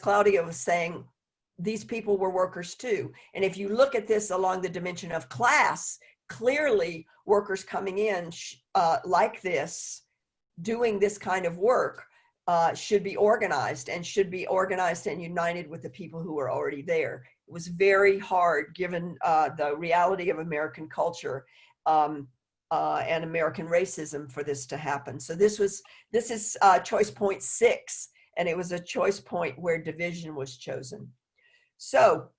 Claudia was saying, these people were workers too. And if you look at this along the dimension of class, clearly workers coming in like this, doing this kind of work, should be organized and united with the people who were already there. It was very hard, given the reality of American culture and American racism, for this to happen. So this is choice point 6, and it was a choice point where division was chosen. So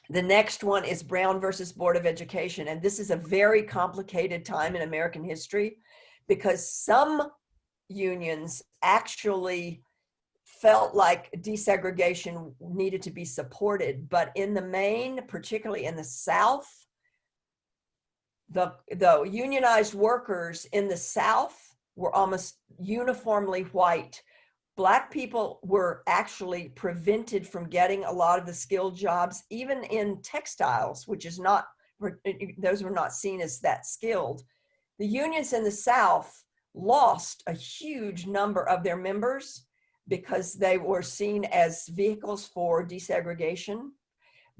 the next one is Brown versus Board of Education. And this is a very complicated time in American history, because some unions actually felt like desegregation needed to be supported. But in the main, particularly in the South, the unionized workers in the South were almost uniformly white. Black people were actually prevented from getting a lot of the skilled jobs, even in textiles, which is not, those were not seen as that skilled. The unions in the South lost a huge number of their members because they were seen as vehicles for desegregation.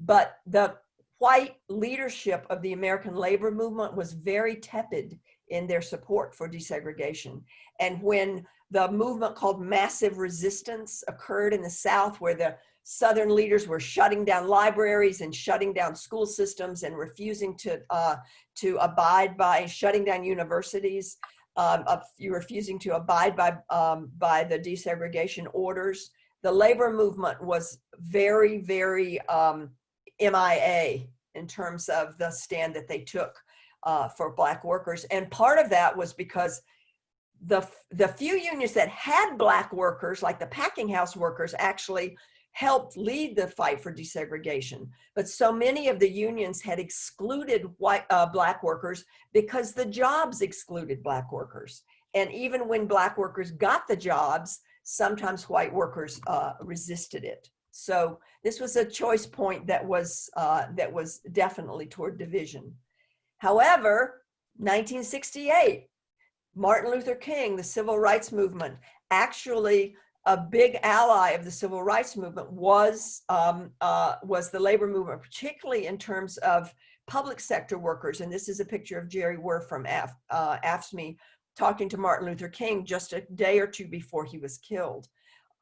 But the white leadership of the American labor movement was very tepid in their support for desegregation. And when the movement called massive resistance occurred in the South, where the Southern leaders were shutting down libraries and shutting down school systems and refusing to abide by, shutting down universities, refusing to abide by the desegregation orders, the labor movement was very, very MIA in terms of the stand that they took for Black workers. And part of that was because the few unions that had Black workers, like the packing house workers, actually helped lead the fight for desegregation. But so many of the unions had excluded Black workers because the jobs excluded Black workers. And even when Black workers got the jobs, sometimes white workers resisted it. So this was a choice point that was definitely toward division. However, 1968, Martin Luther King, the civil rights movement, actually a big ally of the civil rights movement was the labor movement, particularly in terms of public sector workers. And this is a picture of Jerry Werf from AFSCME talking to Martin Luther King just a day or two before he was killed.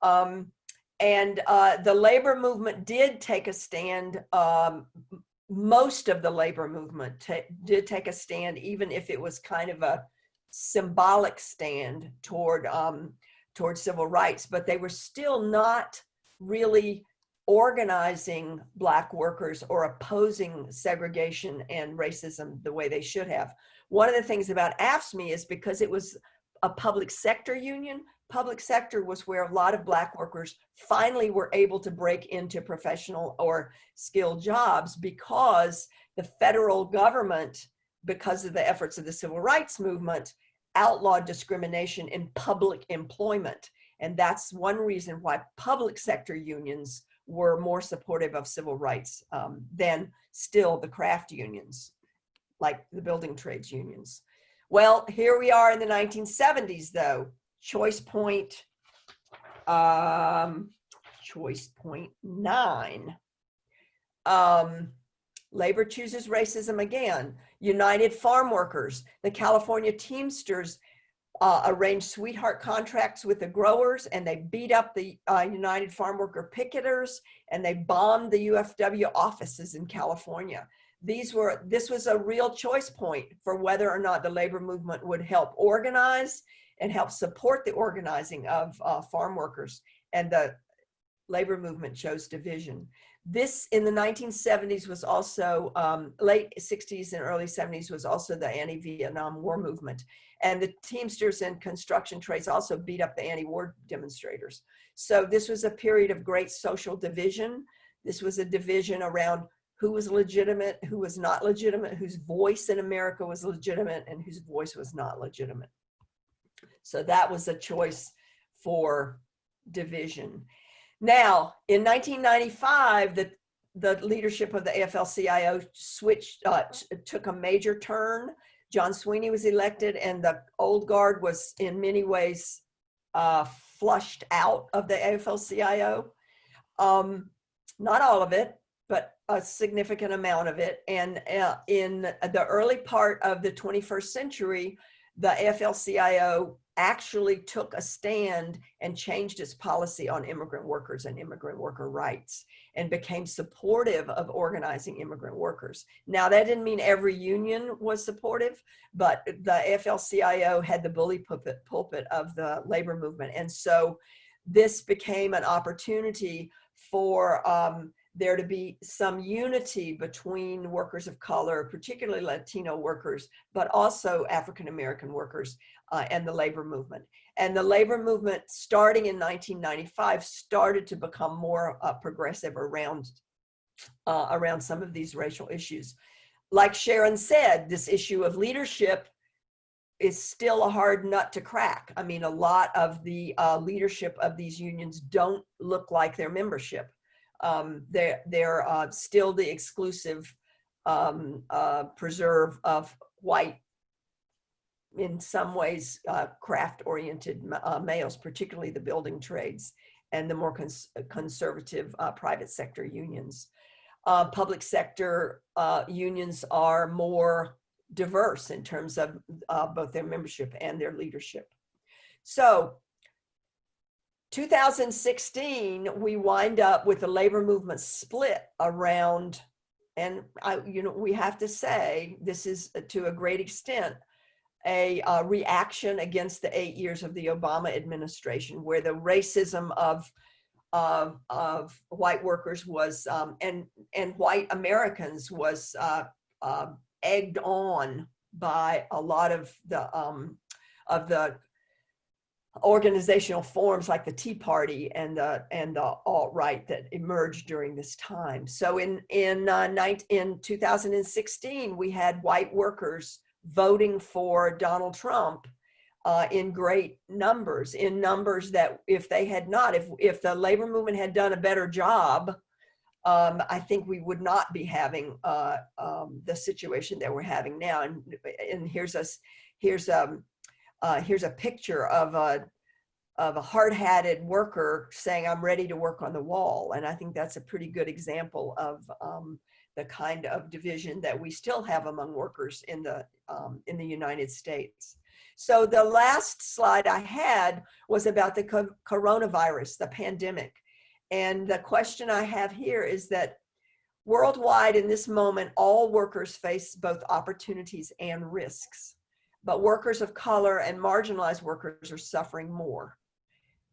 And the labor movement did take a stand. Most of the labor movement did take a stand, even if it was kind of a symbolic stand toward civil rights, but they were still not really organizing Black workers or opposing segregation and racism the way they should have. One of the things about AFSCME is because it was a public sector union, public sector was where a lot of Black workers finally were able to break into professional or skilled jobs, because the federal government, because of the efforts of the civil rights movement, outlawed discrimination in public employment. And that's one reason why public sector unions were more supportive of civil rights than still the craft unions, like the building trades unions. Well, here we are in the 1970s, though. Choice point 9. Labor chooses racism again. United Farm Workers, the California Teamsters arranged sweetheart contracts with the growers, and they beat up the United Farm Worker picketers, and they bombed the UFW offices in California. this was a real choice point for whether or not the labor movement would help organize and help support the organizing of farm workers. And the labor movement chose division. This in the 1970s was also, late 60s and early 70s was also the anti-Vietnam War movement. And the Teamsters and construction trades also beat up the anti-war demonstrators. So this was a period of great social division. This was a division around who was legitimate, who was not legitimate, whose voice in America was legitimate, and whose voice was not legitimate. So that was a choice for division. Now, in 1995, the leadership of the AFL-CIO switched, took a major turn. John Sweeney was elected, and the old guard was in many ways flushed out of the AFL-CIO. Not all of it, but a significant amount of it. And in the early part of the 21st century, the AFL-CIO actually took a stand and changed its policy on immigrant workers and immigrant worker rights and became supportive of organizing immigrant workers. Now, that didn't mean every union was supportive, but the AFL-CIO had the bully pulpit of the labor movement. And so this became an opportunity for there to be some unity between workers of color, particularly Latino workers, but also African-American workers and the labor movement. And the labor movement, starting in 1995, started to become more progressive around some of these racial issues. Like Sharon said, this issue of leadership is still a hard nut to crack. I mean, a lot of the leadership of these unions don't look like their membership. They're still the exclusive preserve of white, in some ways, craft-oriented males, particularly the building trades and the more conservative private sector unions. Public sector unions are more diverse in terms of both their membership and their leadership. So 2016, we wind up with the labor movement split around, and we have to say, this is to a great extent a reaction against the 8 years of the Obama administration, where the racism of white workers was and white Americans was egged on by a lot of the organizational forms like the Tea Party and the alt-right that emerged during this time. So in 2016, we had white workers voting for Donald Trump in great numbers, in numbers that if they had not, if the labor movement had done a better job, I think we would not be having the situation that we're having now. And here's a picture of a hard-hatted worker saying, "I'm ready to work on the wall." And I think that's a pretty good example of the kind of division that we still have among workers in the United States. So the last slide I had was about the coronavirus, the pandemic. And the question I have here is that worldwide in this moment, all workers face both opportunities and risks, but workers of color and marginalized workers are suffering more.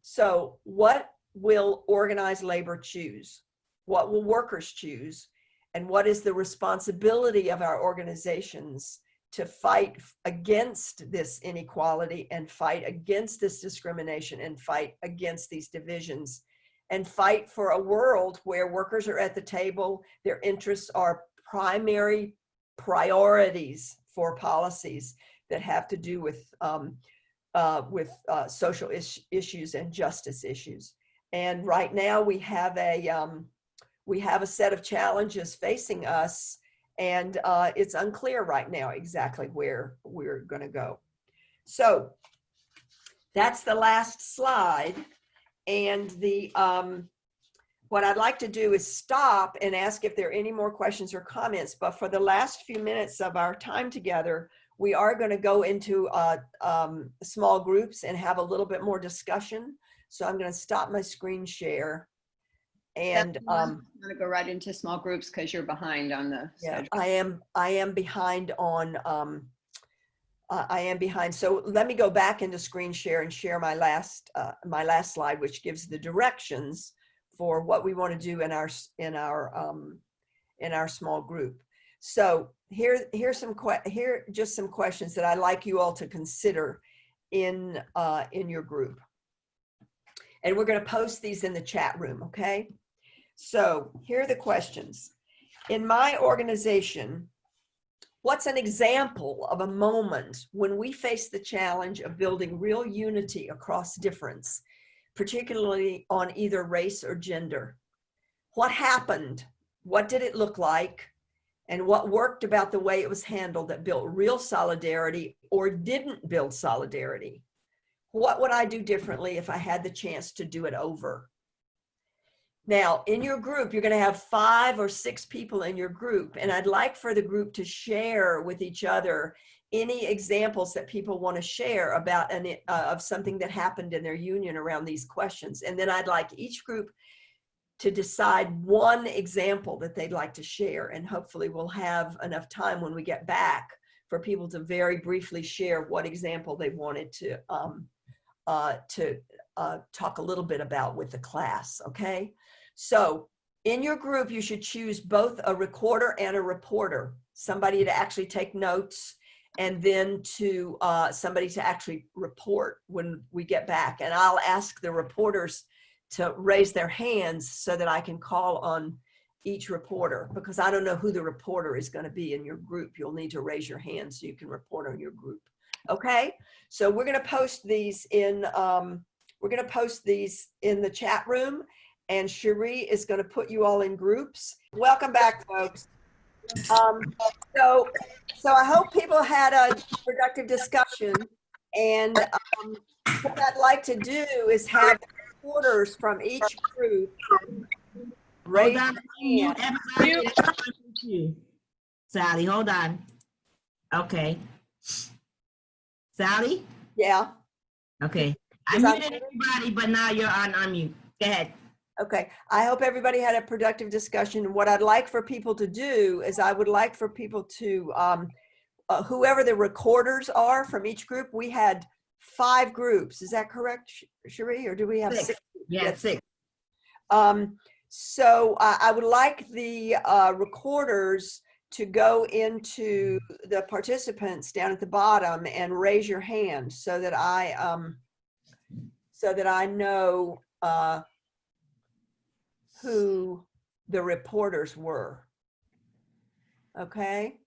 So what will organized labor choose? What will workers choose? And what is the responsibility of our organizations to fight against this inequality and fight against this discrimination and fight against these divisions and fight for a world where workers are at the table, their interests are primary priorities for policies that have to do with social issues and justice issues. And right now we have a set of challenges facing us, and it's unclear right now exactly where we're going to go. So that's the last slide. And what I'd like to do is stop and ask if there are any more questions or comments. But for the last few minutes of our time together, we are going to go into small groups and have a little bit more discussion. So I'm going to stop my screen share And I'm gonna go right into small groups because you're behind on the yeah, schedule. I am behind on, I am behind. So let me go back into screen share and share my last slide, which gives the directions for what we want to do in our small group. So here's some just some questions that I'd like you all to consider in your group. And we're going to post these in the chat room, okay? So here are the questions. In my organization, what's an example of a moment when we face the challenge of building real unity across difference, particularly on either race or gender? What happened? What did it look like? And what worked about the way it was handled that built real solidarity or didn't build solidarity? What would I do differently if I had the chance to do it over? Now, in your group, you're going to have 5 or 6 people in your group, and I'd like for the group to share with each other any examples that people want to share about of something that happened in their union around these questions. And then I'd like each group to decide one example that they'd like to share, and hopefully we'll have enough time when we get back for people to very briefly share what example they wanted to talk a little bit about with the class, okay? So in your group, you should choose both a recorder and a reporter, somebody to actually take notes, and then to somebody to actually report when we get back. And I'll ask the reporters to raise their hands so that I can call on each reporter, because I don't know who the reporter is going to be in your group. You'll need to raise your hand so you can report on your group. Okay, so we're going to post these in the chat room, and Cherie is going to put you all in groups. Welcome back, folks. So I hope people had a productive discussion, and what I'd like to do is have reporters from each group raise their hand. Sally, hold on. Okay. Sally? Yeah. Okay. I muted everybody, but now you're on unmute. Go ahead. Okay. I hope everybody had a productive discussion. What I'd like for people to do is I would like for people to, whoever the recorders are from each group, we had 5 groups. Is that correct, Cherie? Or do we have 6? Yeah, 6. So I would like the recorders to go into the participants down at the bottom and raise your hand so that I know who the reporters were. Okay.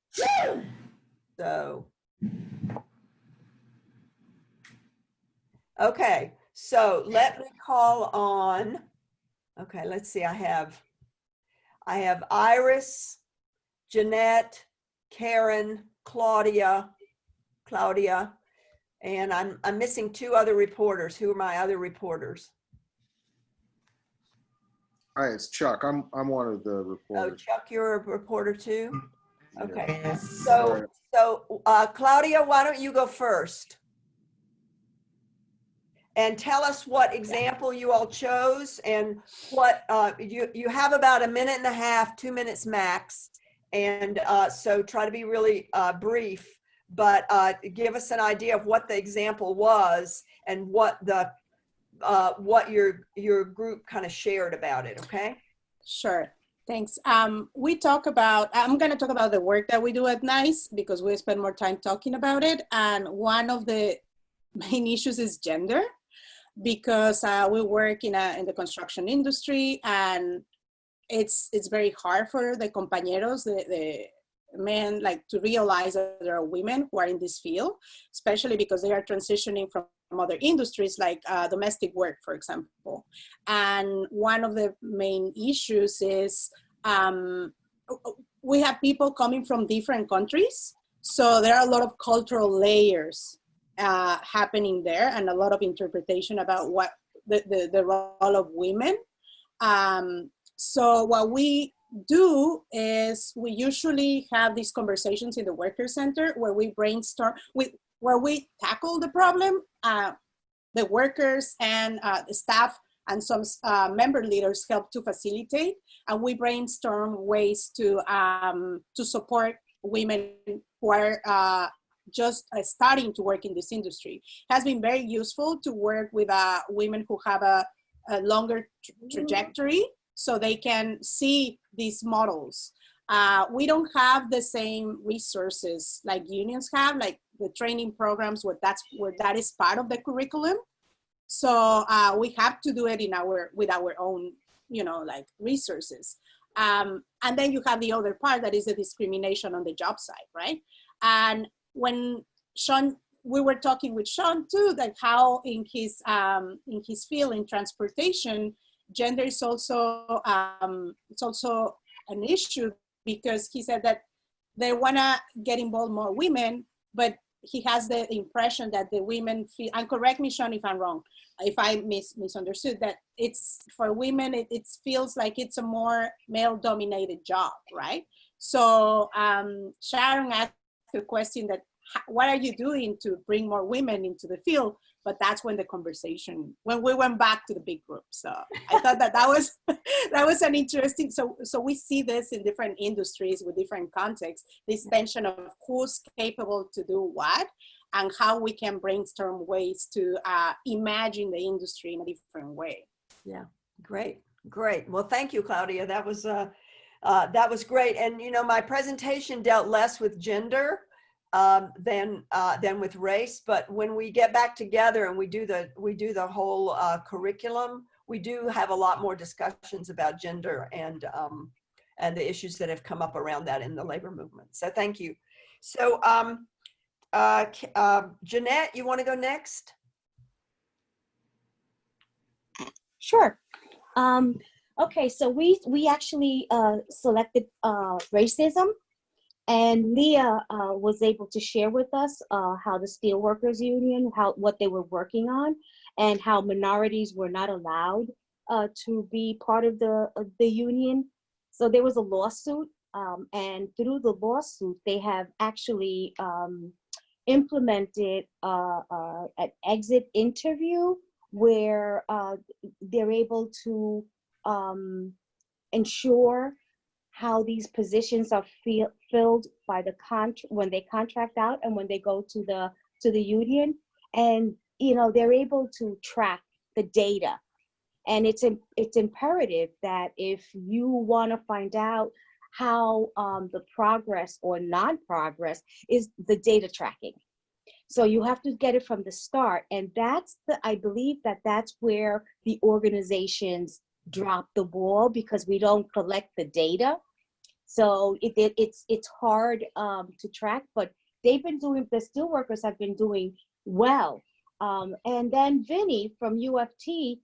So. Okay. So let me call on. Okay. Let's see. I have Iris, Jeanette, Karen, Claudia, and I'm missing 2 other reporters. Who are my other reporters? Hi, it's Chuck. I'm one of the Oh, reporters. Chuck, you're a reporter too? Okay. Yes. So Claudia, why don't you go first? And tell us what example you all chose, and what you have about 1.5 minutes, 2 minutes max. And so try to be really brief, but give us an idea of what the example was and what your group kind of shared about it, okay? Sure, thanks. We talk about, I'm gonna talk about the work that we do at NYS because we spend more time talking about it. And one of the main issues is gender, because we work in the construction industry, and it's very hard for the compañeros, the men, like, to realize that there are women who are in this field, especially because they are transitioning from other industries like domestic work, for example. And one of the main issues is we have people coming from different countries, so there are a lot of cultural layers happening there, and a lot of interpretation about what the role of women. So what we do is we usually have these conversations in the Worker Center where we brainstorm, where we tackle the problem, the workers and the staff and some member leaders help to facilitate. And we brainstorm ways to support women who are just starting to work in this industry. It has been very useful to work with women who have a longer trajectory, so they can see these models. We don't have the same resources like unions have, like the training programs where that is part of the curriculum. So we have to do it with our own, like resources. And then you have the other part that is the discrimination on the job site, right? And when Sean, we were talking with Sean too, that how in his field in transportation, gender is also it's also an issue, because he said that they wanna get involved more women, but he has the impression that the women feel, and correct me, Sean, if I'm wrong, if I misunderstood, that it's for women, it feels like it's a more male-dominated job, right? So Sharon asked a question that, what are you doing to bring more women into the field? But that's when the conversation, when we went back to the big group. So I thought that was that was an interesting, so we see this in different industries with different contexts, this tension of who's capable to do what, and how we can brainstorm ways to imagine the industry in a different way. Yeah, great. Well, thank you, Claudia. That was great. And my presentation dealt less with gender than with race, but when we get back together and we do the whole curriculum, we do have a lot more discussions about gender and the issues that have come up around that in the labor movement. So thank you. So Jeanette, you want to go next? Sure. Okay, so we actually selected racism, and Leah was able to share with us how the Steelworkers Union, what they were working on, and how minorities were not allowed to be part of the union. So there was a lawsuit, and through the lawsuit, they have actually implemented an exit interview where they're able to ensure how these positions are filled by when they contract out and when they go to the union, and they're able to track the data. And it's imperative that if you want to find out how the progress or non-progress is, the data tracking. So you have to get it from the start, and I believe that's where the organizations drop the ball, because we don't collect the data. So it's hard to track, but the steelworkers have been doing well. And then Vinny from UFT,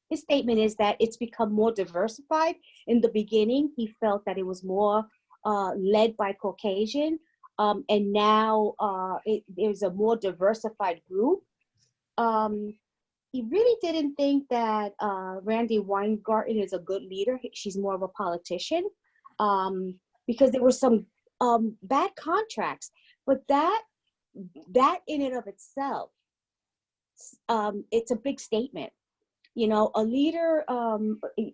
his statement is that it's become more diversified. In the beginning, he felt that it was more led by Caucasian, and now there's a more diversified group. He really didn't think that Randy Weingarten is a good leader. She's more of a politician, because there were some bad contracts. But that in and of itself, it's a big statement. A leader,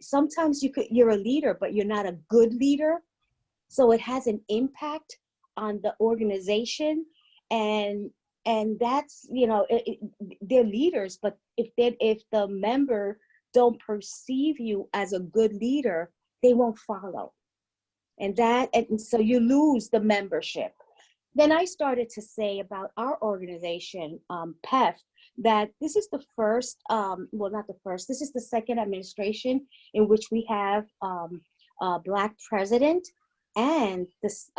sometimes you're a leader, but you're not a good leader. So it has an impact on the organization, and that's, they're leaders, but if the member don't perceive you as a good leader, they won't follow. And so you lose the membership. Then I started to say about our organization, PEF, that this is the first, well, not the first, this is the second administration in which we have a Black president, and this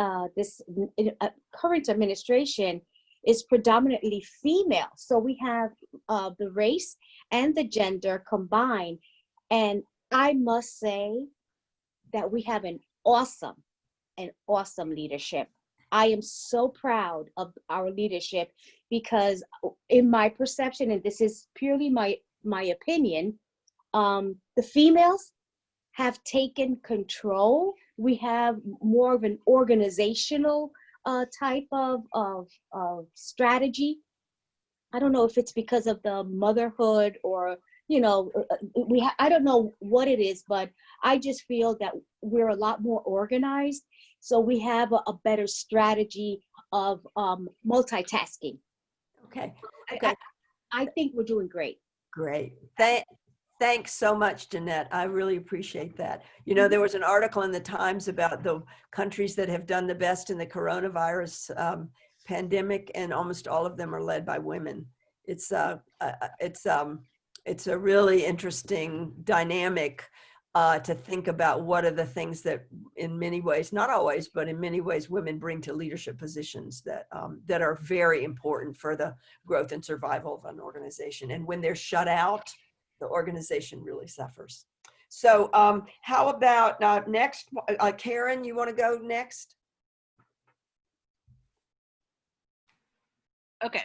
current administration is predominantly female. So we have the race and the gender combined. And I must say that we have an awesome leadership. I am so proud of our leadership, because in my perception, and this is purely my opinion, the females have taken control. We have more of an organizational type of strategy. I don't know if it's because of the motherhood or, you know, I don't know what it is, but I just feel that we're a lot more organized. So we have a better strategy of multitasking. Okay. I think we're doing great. Great. Thanks so much, Jeanette. I really appreciate that. You know, there was an article in the Times about the countries that have done the best in the coronavirus pandemic, and almost all of them are led by women. It's a really interesting dynamic to think about what are the things that in many ways, not always, but in many ways, women bring to leadership positions that that are very important for the growth and survival of an organization. And when they're shut out, the organization really suffers. So how about next, Karen, you want to go next? Okay.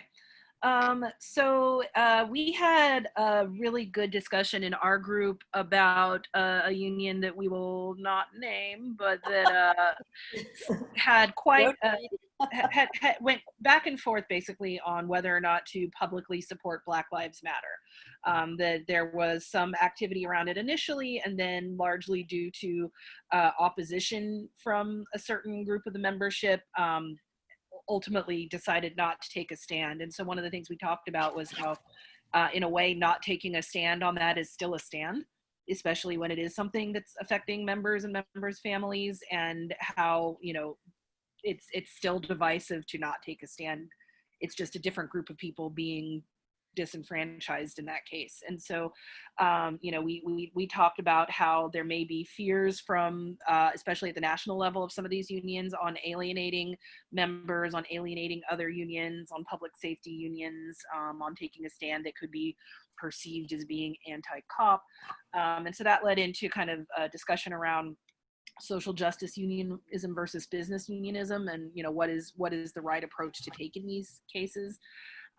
So we had a really good discussion in our group about a union that we will not name, but that had quite went back and forth basically on whether or not to publicly support Black Lives Matter. That there was some activity around it initially, and then largely due to opposition from a certain group of the membership, ultimately decided not to take a stand. And so one of the things we talked about was how, in a way, not taking a stand on that is still a stand, especially when it is something that's affecting members and members' families, and how, you know, it's still divisive to not take a stand. It's just a different group of people being disenfranchised in that case. And so, you know, we talked about how there may be fears from, especially at the national level of some of these unions, on alienating members, on alienating other unions, on public safety unions, on taking a stand that could be perceived as being anti-cop. And so that led into kind of a discussion around social justice unionism versus business unionism, and, you know, what is the right approach to take in these cases.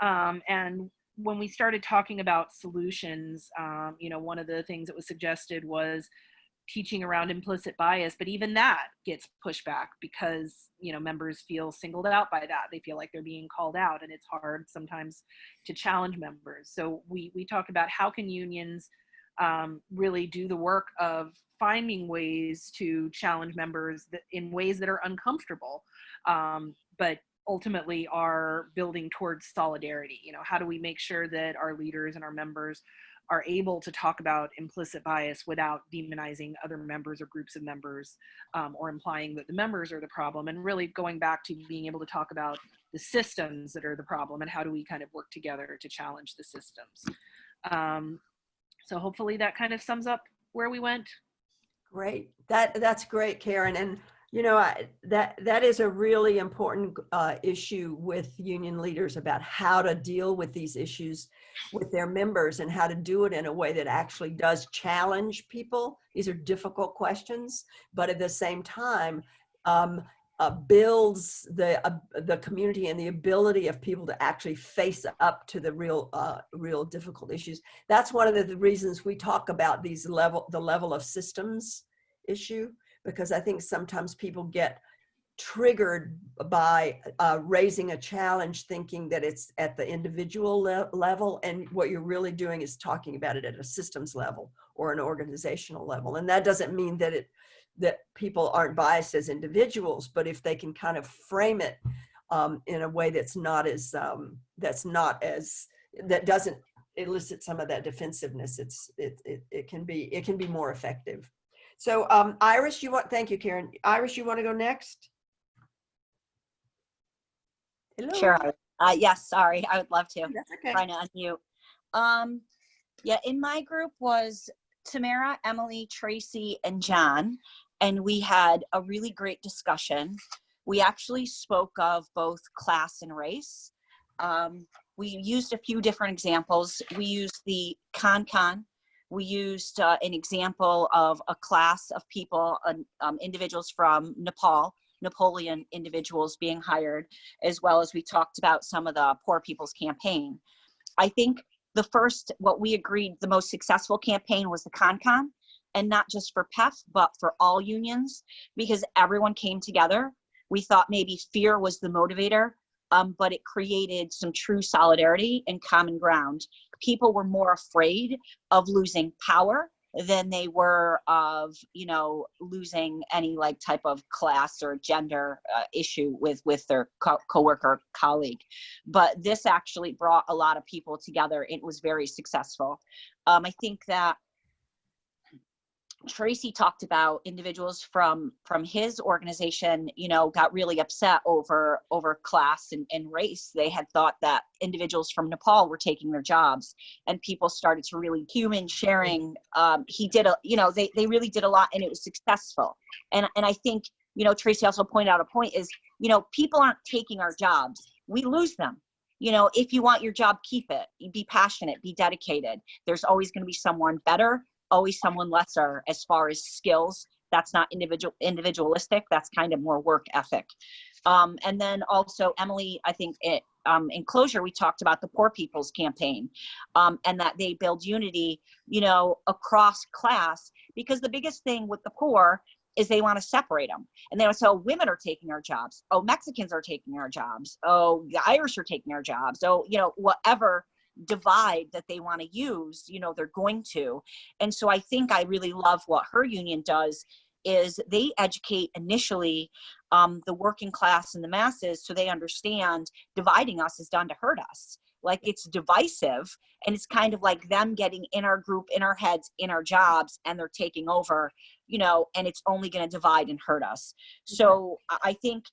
And when we started talking about solutions, you know, one of the things that was suggested was teaching around implicit bias, but even that gets pushed back because, you know, members feel singled out by that. They feel like they're being called out, and it's hard sometimes to challenge members. So we talked about how can unions really do the work of finding ways to challenge members in ways that are uncomfortable, but ultimately are building towards solidarity. You know, how do we make sure that our leaders and our members are able to talk about implicit bias without demonizing other members or groups of members, or implying that the members are the problem, and really going back to being able to talk about the systems that are the problem and how do we kind of work together to challenge the systems. So hopefully that kind of sums up where we went. Great. That's great, Karen. And you know, that is a really important issue with union leaders, about how to deal with these issues with their members and how to do it in a way that actually does challenge people. These are difficult questions, but at the same time, builds the community and the ability of people to actually face up to the real difficult issues. That's one of the reasons we talk about the level of systems issue, because I think sometimes people get triggered by raising a challenge thinking that it's at the individual level, and what you're really doing is talking about it at a systems level or an organizational level. And that doesn't mean that people aren't biased as individuals, but if they can kind of frame it in a way that doesn't elicit some of that defensiveness, it can be more effective. So Iris, thank you, Karen. Iris, you want to go next? Hello. Sure. Yes, sorry, I would love to. That's okay. Trying to unmute. Yeah, in my group was Tamara, Emily, Tracy, and John, and we had a really great discussion. We actually spoke of both class and race. We used a few different examples. We used the con-con. We used an example of a class of people, individuals from Nepal, Napoleon individuals being hired, as well as we talked about some of the Poor People's Campaign. I think what we agreed, the most successful campaign was the con-con, and not just for PEF, but for all unions, because everyone came together. We thought maybe fear was the motivator, but it created some true solidarity and common ground. People were more afraid of losing power than they were of, you know, losing any like type of class or gender issue with their coworker colleague. But this actually brought a lot of people together. It was very successful. I think that Tracy talked about individuals from his organization, you know, got really upset over class and race. They had thought that individuals from Nepal were taking their jobs, and people started to really human sharing. He did they really did a lot, and it was successful. And I think, you know, Tracy also pointed out a point is, you know, people aren't taking our jobs. We lose them. You know, if you want your job, keep it. Be passionate, be dedicated. There's always going to be someone better, always someone lesser as far as skills. That's not individualistic. That's kind of more work ethic. And then also, Emily, I think in closure, we talked about the Poor People's Campaign, and that they build unity, you know, across class, because the biggest thing with the poor is they want to separate them. And they would say, oh, women are taking our jobs. Oh, Mexicans are taking our jobs. Oh, the Irish are taking our jobs. Oh, you know, whatever divide that they want to use, you know, they're going to. And so I think I really love what her union does is they educate initially the working class and the masses, so they understand dividing us is done to hurt us. Like, it's divisive, and it's kind of like them getting in our group, in our heads, in our jobs, and they're taking over, you know, and it's only going to divide and hurt us. So I think,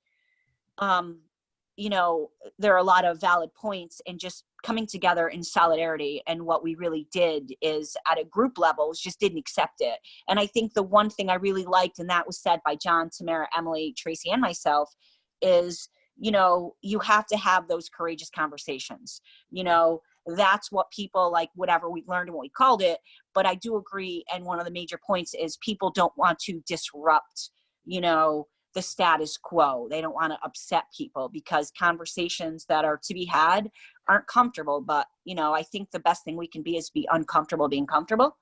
you know, there are a lot of valid points in just coming together in solidarity. And what we really did is, at a group level, just didn't accept it. And I think the one thing I really liked, and that was said by John, Tamara, Emily, Tracy, and myself, is, you know, you have to have those courageous conversations. You know, that's what people, like, whatever we learned and what we called it. But I do agree. And one of the major points is people don't want to disrupt, you know, the status quo. They don't want to upset people, because conversations that are to be had aren't comfortable. But, you know, I think the best thing we can be is be uncomfortable being comfortable.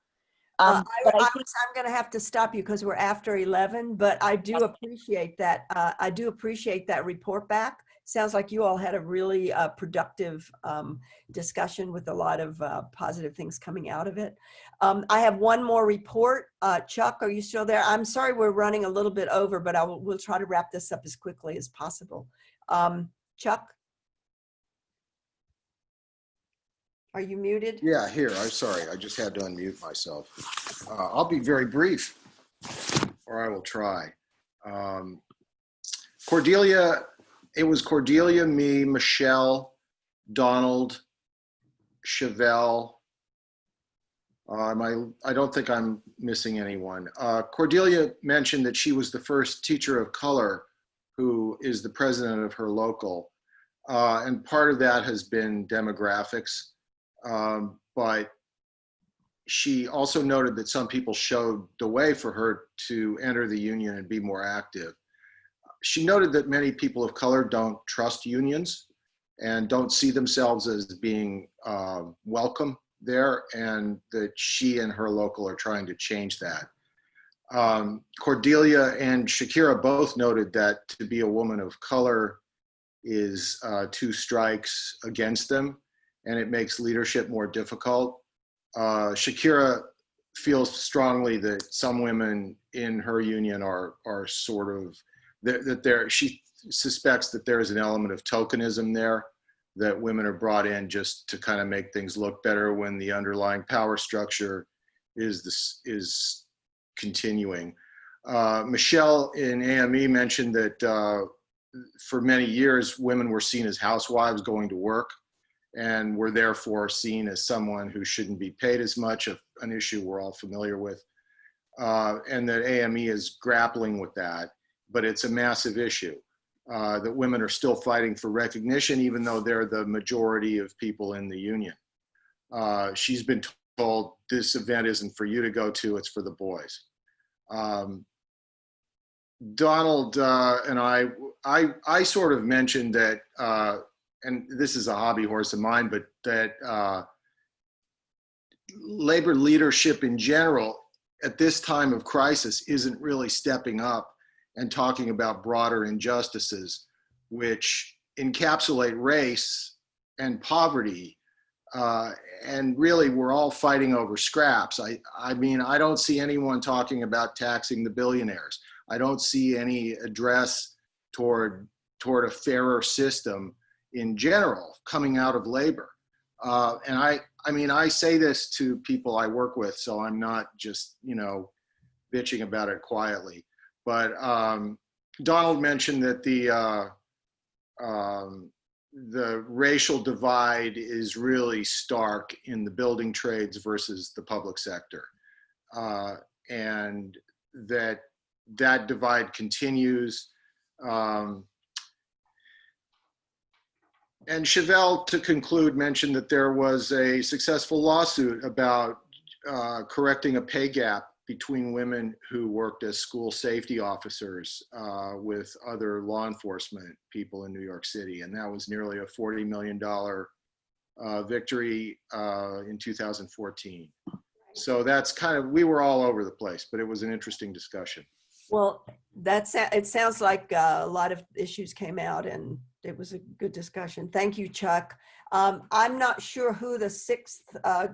I'm going to have to stop you because we're after 11, but I do appreciate that. I do appreciate that report back. Sounds like you all had a really productive discussion with a lot of positive things coming out of it. I have one more report. Chuck, are you still there? I'm sorry we're running a little bit over, but we'll try to wrap this up as quickly as possible. Chuck? Are you muted? Yeah, here. I'm sorry. I just had to unmute myself. I'll be very brief, or I will try. Cordelia, it was Cordelia, me, Michelle, Donald, Chevelle. I don't think I'm missing anyone. Cordelia mentioned that she was the first teacher of color who is the president of her local. And part of that has been demographics. But she also noted that some people showed the way for her to enter the union and be more active. She noted that many people of color don't trust unions and don't see themselves as being welcome there, and that she and her local are trying to change that. Cordelia and Shakira both noted that to be a woman of color is 2 strikes against them, and it makes leadership more difficult. Shakira feels strongly that some women in her union are sort of, she suspects that there is an element of tokenism there, that women are brought in just to kind of make things look better when the underlying power structure is continuing. Michelle in AME mentioned that for many years, women were seen as housewives going to work, and were therefore seen as someone who shouldn't be paid as much, an issue we're all familiar with. And that AME is grappling with that, but it's a massive issue, that women are still fighting for recognition, even though they're the majority of people in the union. She's been told, this event isn't for you to go to, it's for the boys. Donald and I sort of mentioned that, and this is a hobby horse of mine, but that labor leadership in general at this time of crisis isn't really stepping up and talking about broader injustices, which encapsulate race and poverty. And really, we're all fighting over scraps. I mean, I don't see anyone talking about taxing the billionaires. I don't see any address toward a fairer system in general coming out of labor. And I mean, I say this to people I work with, so I'm not just, you know, bitching about it quietly. But Donald mentioned that the racial divide is really stark in the building trades versus the public sector. And that divide continues. And Chevelle, to conclude, mentioned that there was a successful lawsuit about correcting a pay gap between women who worked as school safety officers with other law enforcement people in New York City. And that was nearly a $40 million victory in 2014. So that's kind of, we were all over the place, but it was an interesting discussion. Well, it sounds like a lot of issues came out and it was a good discussion. Thank you, Chuck. I'm not sure who the sixth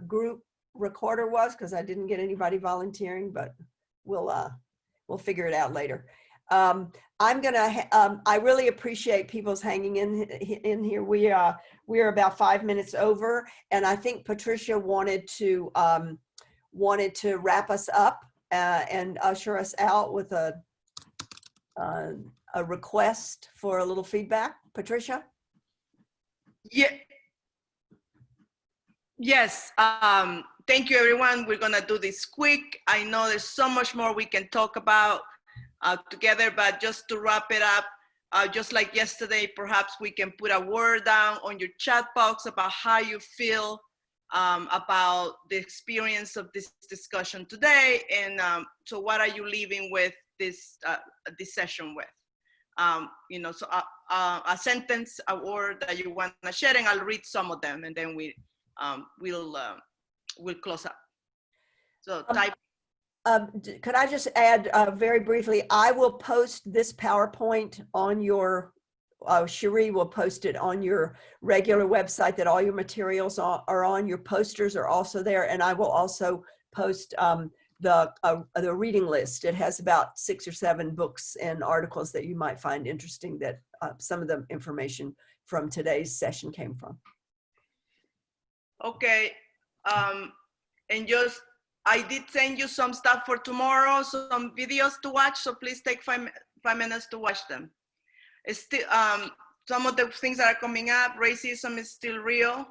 group recorder was because I didn't get anybody volunteering, but we'll figure it out later. I really appreciate people's hanging in here. We are about 5 minutes over, and I think Patricia wanted to wrap us up and usher us out with a request for a little feedback. Patricia? Yeah. Yes. Thank you, everyone. We're going to do this quick. I know there's so much more we can talk about together, but just to wrap it up, just like yesterday, perhaps we can put a word down on your chat box about how you feel about the experience of this discussion today. And so what are you leaving with this session with? You know, so a sentence, a word that you want to share, and I'll read some of them, and then we'll close up. So type. Could I just add very briefly, I will post this PowerPoint on your, Cherie will post it on your regular website that all your materials are on. Your posters are also there, and I will also post the reading list. It has about 6 or 7 books and articles that you might find interesting that some of the information from today's session came from. Okay, and just, I did send you some stuff for tomorrow, some videos to watch, so please take five minutes to watch them. It's still, some of the things that are coming up, racism is still real.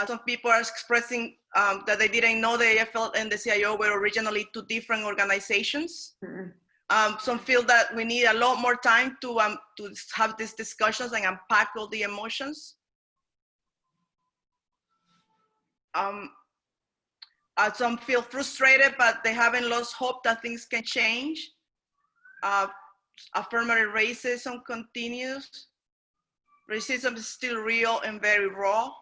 Some people are expressing that they didn't know the AFL and the CIO were originally 2 different organizations. Some feel that we need a lot more time to have these discussions and unpack all the emotions. Some feel frustrated, but they haven't lost hope that things can change. Affirmative racism continues. Racism is still real and very raw.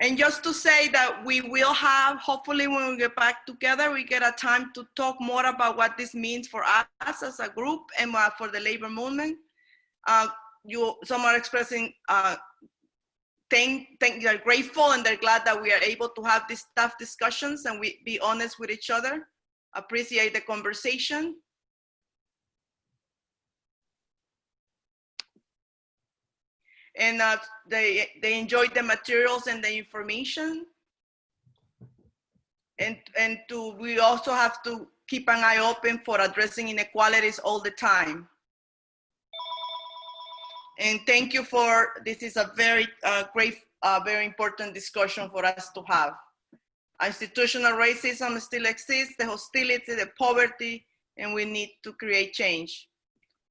And just to say that we will have, hopefully when we get back together, we get a time to talk more about what this means for us as a group and for the labor movement. Some are expressing they're grateful and they're glad that we are able to have these tough discussions and we be honest with each other, appreciate the conversation. And they enjoyed the materials and the information. And we also have to keep an eye open for addressing inequalities all the time. And thank you this is a very great, very important discussion for us to have. Institutional racism still exists, the hostility, the poverty, and we need to create change.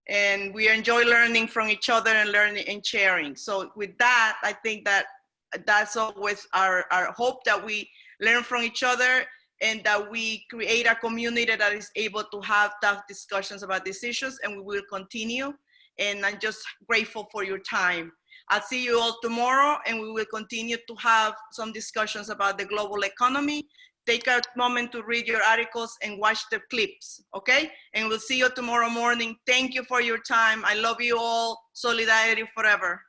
And we enjoy learning from each other and learning and sharing. So with that, I think that's always our hope, that we learn from each other and that we create a community that is able to have tough discussions about these issues, and we will continue. And I'm just grateful for your time. I'll see you all tomorrow, and we will continue to have some discussions about the global economy take a moment to read your articles and watch the clips, okay? And we'll see you tomorrow morning. Thank you for your time. I love you all. Solidarity forever.